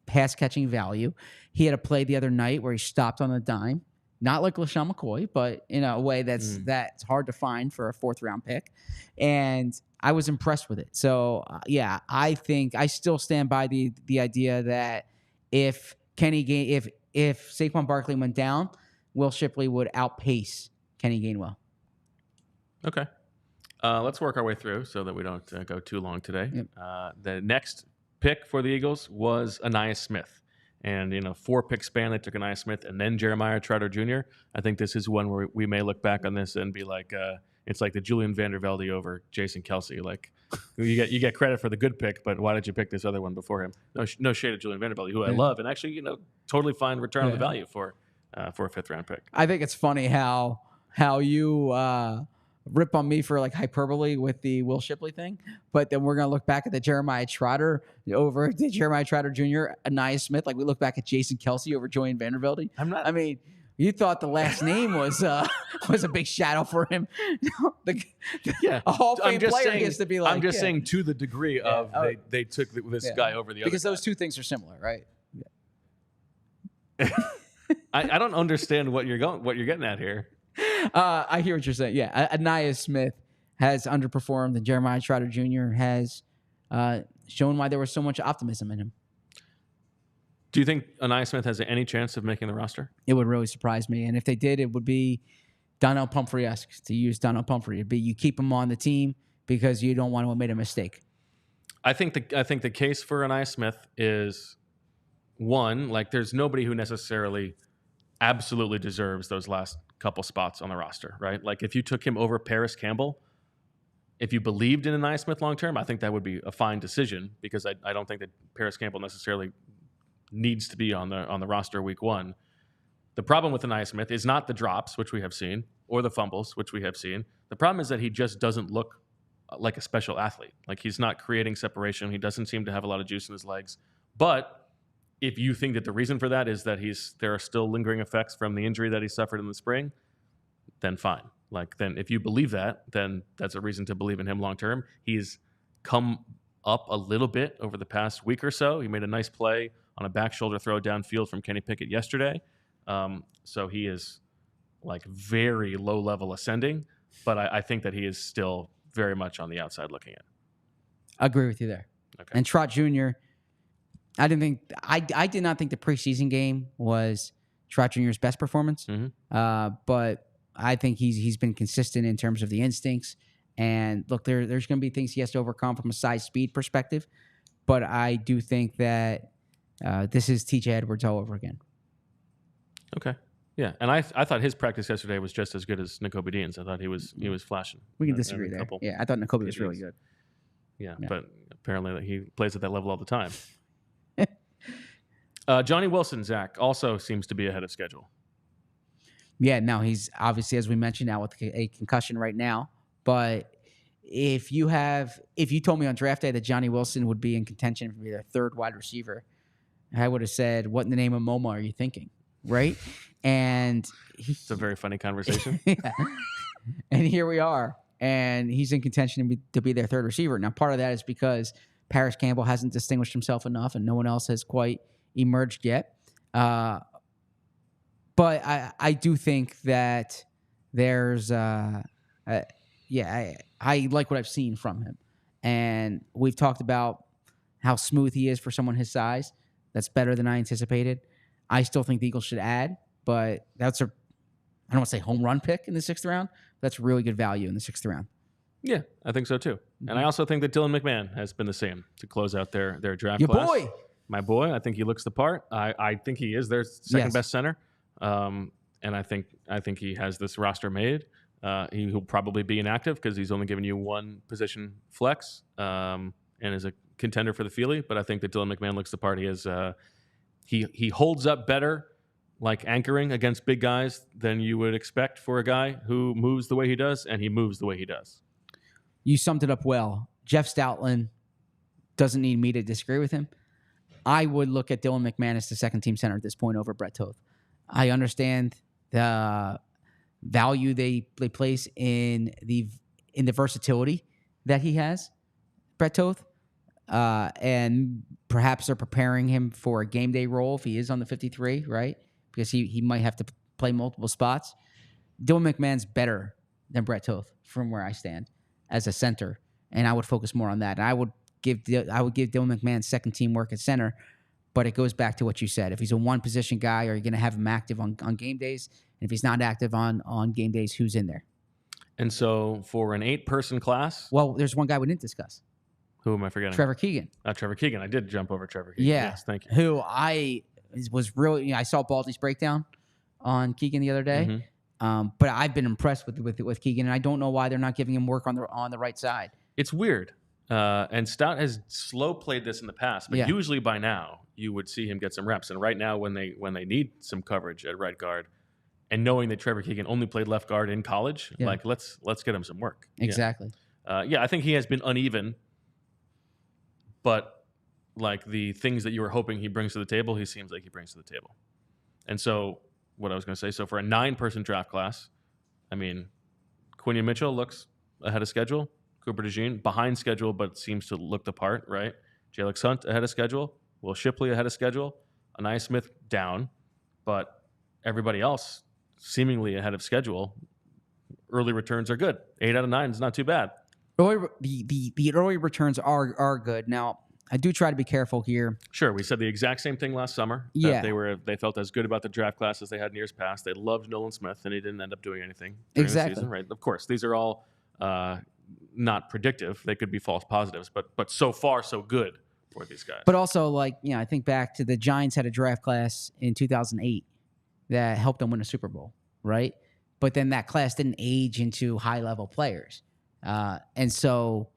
S2: pass catching value. He had a play the other night where he stopped on a dime. Not like LaShawn McCoy, but in a way that's hard to find for a 4th round pick. And I was impressed with it. So, I think I still stand by the idea that if Saquon Barkley went down, Will Shipley would outpace Kenny Gainwell.
S1: Okay. Let's work our way through so that we don't go too long today.
S2: Yep.
S1: The next pick for the Eagles was Ainias Smith. And, 4-pick span, they took Ainias Smith and then Jeremiah Trotter Jr. I think this is one where we may look back on this and be like, it's like the Julian Vandervelde over Jason Kelsey. Like, you get credit for the good pick, but why did you pick this other one before him? No shade of Julian Vandervelde, who I love, and actually, totally fine return on the value for a 5th round pick.
S2: I think it's funny how you rip on me for like hyperbole with the Will Shipley thing, but then we're gonna look back at the Jeremiah Trotter Jr., Ainias Smith, like we look back at Jason Kelsey over Julian Vandervelde. I mean, you thought the last name was a big shadow for him. A Hall of Fame player gets to be like.
S1: I'm just saying to the degree of they took this guy over the other.
S2: Because those two things are similar, right?
S1: I don't understand what you're getting at here.
S2: I hear what you're saying. Yeah, Ainias Smith has underperformed, and Jeremiah Trotter Jr. has shown why there was so much optimism in him.
S1: Do you think Ainias Smith has any chance of making the roster?
S2: It would really surprise me, and if they did, it would be Donnell Pumphrey-esque. To use Donnell Pumphrey, it'd be you keep him on the team because you don't want to have made a mistake.
S1: I think the case for Ainias Smith is one, like there's nobody who necessarily absolutely deserves those last couple spots on the roster, right? Like if you took him over Paris Campbell, if you believed in Ainias Smith long term, I think that would be a fine decision because I don't think that Paris Campbell necessarily needs to be on the roster week 1. The problem with Ainias Smith is not the drops, which we have seen, or the fumbles, which we have seen. The problem is that he just doesn't look like a special athlete. Like he's not creating separation. He doesn't seem to have a lot of juice in his legs. But if you think that the reason for that is that there are still lingering effects from the injury that he suffered in the spring, then fine. Like then if you believe that, then that's a reason to believe in him long term. He's come up a little bit over the past week or so. He made a nice play on a back shoulder throw downfield from Kenny Pickett yesterday. So he is like very low level ascending, but I think that he is still very much on the outside looking in.
S2: I agree with you there.
S1: Okay.
S2: And Trotter Jr., I did not think the preseason game was Trotter Jr.'s best performance, but I think he's been consistent in terms of the instincts. And look, there's going to be things he has to overcome from a size speed perspective, but I do think that this is TJ Edwards all over again.
S1: Okay. Yeah, and I thought his practice yesterday was just as good as Nakobe Dean's. I thought he was flashing.
S2: We can disagree there. Yeah, I thought Nakobe was really good.
S1: Yeah, but apparently he plays at that level all the time. Johnny Wilson, Zach, also seems to be ahead of schedule.
S2: Yeah, now he's obviously, as we mentioned, out with a concussion right now. But if you told me on draft day that Johnny Wilson would be in contention for be their third wide receiver, I would have said, "What in the name of MoMA are you thinking?" Right? And
S1: it's a very funny conversation.
S2: Yeah. And here we are, and he's in contention to be their third receiver. Now, part of that is because Paris Campbell hasn't distinguished himself enough, and no one else has quite emerged yet. But I do think that there's I like what I've seen from him. And we've talked about how smooth he is for someone his size. That's better than I anticipated. I still think the Eagles should add, but that's I don't want to say home run pick in the 6th round. That's really good value in the 6th round.
S1: Yeah, I think so too. And I also think that Dylan McMahon has been the same to close out their draft
S2: Your
S1: class.
S2: boy.
S1: My boy. I think he looks the part. I think he is their second best center. And I think he has this roster made. He'll probably be inactive because he's only given you one position flex and is a contender for the Feely. But I think that Dylan McMahon looks the part. He is he holds up better, like anchoring against big guys, than you would expect for a guy who moves the way he does, and he moves the way he does.
S2: You summed it up well. Jeff Stoutland doesn't need me to disagree with him. I would look at Dylan McMahon as the second team center at this point over Bret Toth. I understand the value they place in the versatility that he has, Bret Toth, and perhaps they're preparing him for a game day role if he is on the 53, right? Because he might have to play multiple spots. Dylan McMahon's better than Bret Toth from where I stand as a center, and I would focus more on that. And I would give Dylan McMahon second team work at center, but it goes back to what you said. If he's a one position guy, are you going to have him active on game days? And if he's not active on game days, who's in there?
S1: And so for an 8-person class,
S2: well, there's one guy we didn't discuss.
S1: Who am I forgetting?
S2: Trevor Keegan.
S1: Trevor Keegan. I did jump over Trevor Keegan.
S2: Yeah.
S1: Yes, thank you.
S2: Who I was really, I saw Baldy's breakdown on Keegan the other day. But I've been impressed with Keegan, and I don't know why they're not giving him work on the right side.
S1: It's weird. And Stout has slow played this in the past, but usually by now you would see him get some reps. And right now, when they need some coverage at right guard, and knowing that Trevor Keegan only played left guard in college, like let's get him some work.
S2: Exactly.
S1: I think he has been uneven, but like the things that you were hoping he brings to the table, he seems like he brings to the table. And so what I was going to say, so for a 9-person draft class, I mean, Quinyon Mitchell looks ahead of schedule. Cooper DeJean behind schedule, but seems to look the part, right? Jalyx Hunt ahead of schedule. Will Shipley ahead of schedule. Ainias Smith down, but everybody else seemingly ahead of schedule. Early returns are good. 8 out of 9 is not too bad.
S2: The early returns are good. Now, I do try to be careful here.
S1: Sure, we said the exact same thing last summer. They felt as good about the draft class as they had in years past. They loved Nolan Smith, and he didn't end up doing anything during the season, right? Of course, these are all not predictive. They could be false positives, but so far so good for these guys.
S2: But also, I think back to the Giants had a draft class in 2008 that helped them win a Super Bowl, right? But then that class didn't age into high-level players. And so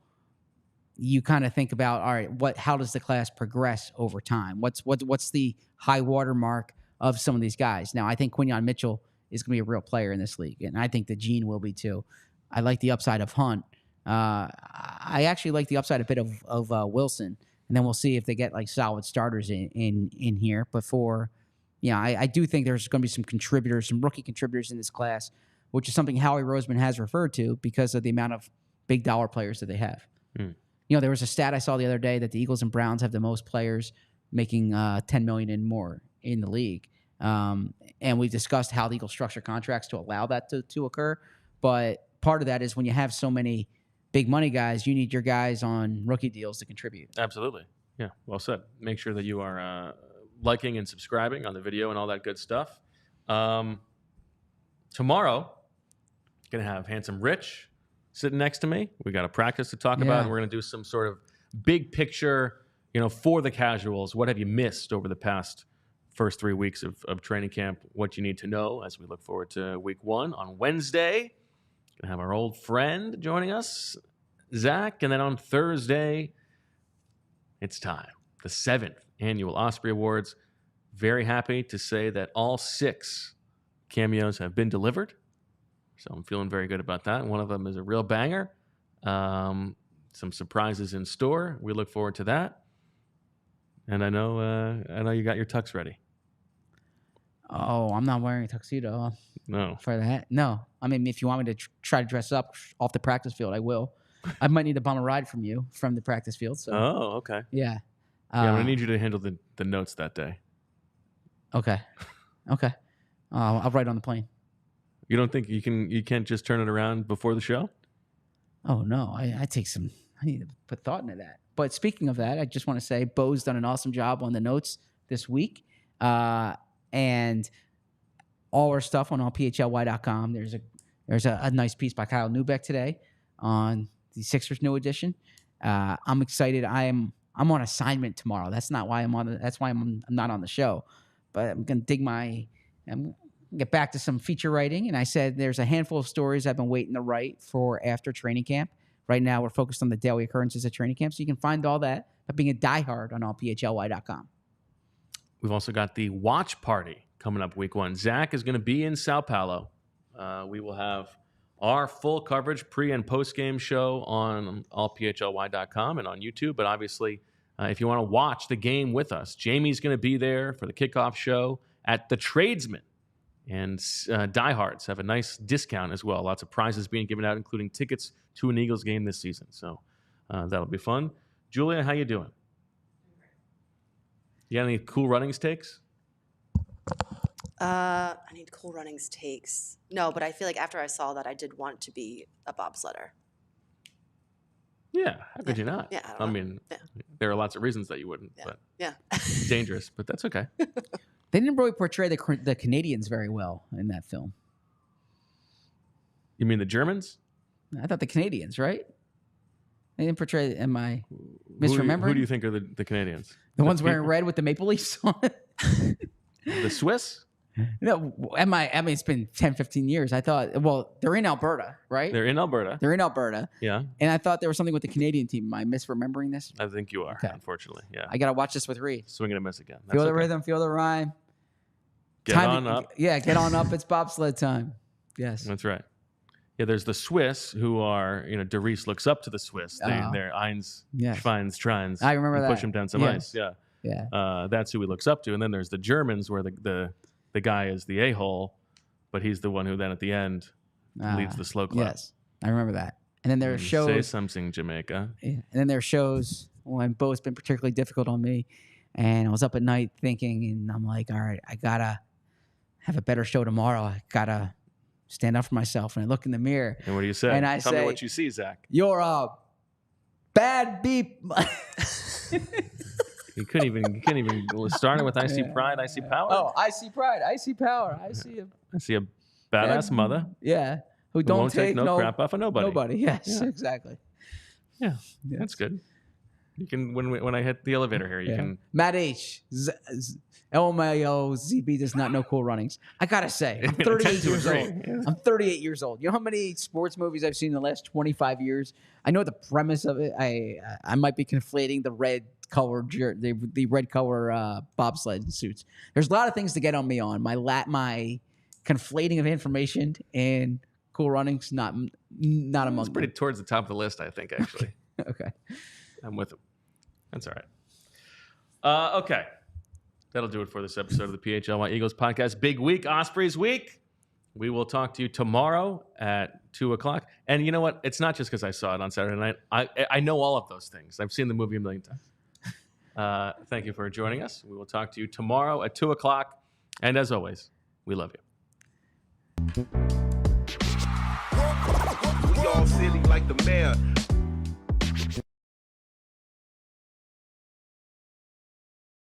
S2: you kind of think about, all right, how does the class progress over time? What's the high water mark of some of these guys? Now, I think Quinyon Mitchell is going to be a real player in this league, and I think DeJean will be too. I like the upside of Hunt. I actually like the upside a bit of Wilson, and then we'll see if they get like solid starters in here. But I do think there's going to be some contributors, some rookie contributors in this class, which is something Howie Roseman has referred to because of the amount of big dollar players that they have. there was a stat I saw the other day that the Eagles and Browns have the most players making $10 million and more in the league. And we've discussed how the Eagles structure contracts to allow that to occur. But part of that is when you have so many big money guys, you need your guys on rookie deals to contribute.
S1: Absolutely. Yeah, well said. Make sure that you are liking and subscribing on the video and all that good stuff. Tomorrow, going to have Handsome Rich sitting next to me. We got a practice to talk about, and we're going to do some sort of big picture, for the casuals. What have you missed over the past first 3 weeks of training camp? What you need to know as we look forward to week 1 on Wednesday. Going to have our old friend joining us, Zach. And then on Thursday, it's time. The 7th annual Osprey Awards. Very happy to say that all 6 cameos have been delivered. So I'm feeling very good about that. One of them is a real banger. Some surprises in store. We look forward to that. And I know you got your tux ready.
S2: Oh, I'm not wearing a tuxedo.
S1: No.
S2: For that? No. I mean, if you want me to try to dress up off the practice field, I will. I might need to bum a ride from you from the practice field. So.
S1: Oh, okay.
S2: Yeah.
S1: I'm going to need you to handle the notes that day.
S2: Okay. I'll write on the plane.
S1: You don't think you can't just turn it around before the show?
S2: Oh, no. I need to put thought into that. But speaking of that, I just want to say Bo's done an awesome job on the notes this week. And all our stuff on allphly.com. There's a nice piece by Kyle Neubeck today on the Sixers new edition. I'm excited. I'm on assignment tomorrow. That's why I'm not on the show. But I'm gonna get back to some feature writing. And I said there's a handful of stories I've been waiting to write for after training camp. Right now we're focused on the daily occurrences at training camp. So you can find all that by being a diehard on allphly.com.
S1: We've also got the watch party coming up week 1. Zach is going to be in Sao Paulo. We will have our full coverage pre- and post-game show on allphly.com and on YouTube. But obviously, if you want to watch the game with us, Jamie's going to be there for the kickoff show at the Tradesman. And diehards have a nice discount as well. Lots of prizes being given out, including tickets to an Eagles game this season. So that'll be fun. Julia, how you doing? You got any cool runnings takes?
S3: I need cool runnings takes. No, but I feel like after I saw that, I did want to be a bobsledder.
S1: Yeah, how could you not?
S3: Yeah,
S1: I mean, there are lots of reasons that you wouldn't, but it's dangerous, but that's okay.
S2: They didn't really portray the Canadians very well in that film.
S1: You mean the Germans?
S2: I thought the Canadians, right? They didn't portray. Am I misremembering?
S1: Who do you think are the Canadians?
S2: The ones wearing red with the Maple Leafs on it?
S1: The Swiss?
S2: No, I mean, it's been 10, 15 years. I thought, well, they're in Alberta, right?
S1: They're in Alberta.
S2: Yeah. And I thought there was something with the Canadian team. Am I misremembering this?
S1: I think you are, unfortunately. Yeah.
S2: I got to watch this with Reed.
S1: Swing and a miss again. That's
S2: feel the rhythm, feel the rhyme.
S1: Get on up.
S2: Yeah, get on up. It's bobsled time. Yes.
S1: That's right. Yeah, there's the Swiss who are, Derice looks up to the Swiss. They're Eins, Schweins, Trines.
S2: I remember that.
S1: Push them down some ice. Yeah. Yeah. That's who he looks up to. And then there's the Germans where the guy is the a-hole, but he's the one who then at the end leads the slow clap.
S2: Yes, I remember that. And then there are shows.
S1: Say something, Jamaica.
S2: Yeah. And then there are shows when Bo's been particularly difficult on me. And I was up at night thinking, and I'm like, all right, I got to have a better show tomorrow. I got to stand up for myself. And I look in the mirr.
S1: And what do you say?
S2: And I
S1: Tell me what you see, Zach.
S2: You're a bad beep.
S1: You couldn't even start with I see pride, I see power.
S2: Oh, I see pride, I see power, I see
S1: a badass mother.
S2: Yeah, who
S1: won't take no crap off of nobody.
S2: Nobody. Yes, exactly.
S1: Yeah, that's good. You can when I hit the elevator here, you can.
S2: Matt H. LMAO ZB does not know cool runnings. I gotta say, I'm 38 years old. Yeah. I'm 38 years old. You know how many sports movies I've seen in the last 25 years? I know the premise of it. I might be conflating the red color bobsled suits. There's a lot of things to get on me on. My conflating of information and cool runnings not among
S1: It's pretty towards the top of the list, I think, actually.
S2: Okay.
S1: I'm with him. That's all right. Okay. That'll do it for this episode of the PHLY Eagles podcast. Big week, Ospreys week. We will talk to you tomorrow at 2 o'clock. And you know what? It's not just because I saw it on Saturday night. I know all of those things. I've seen the movie a million times. Thank you for joining us. We will talk to you tomorrow at 2 o'clock. And as always, we love you.
S4: We all silly like the mayor.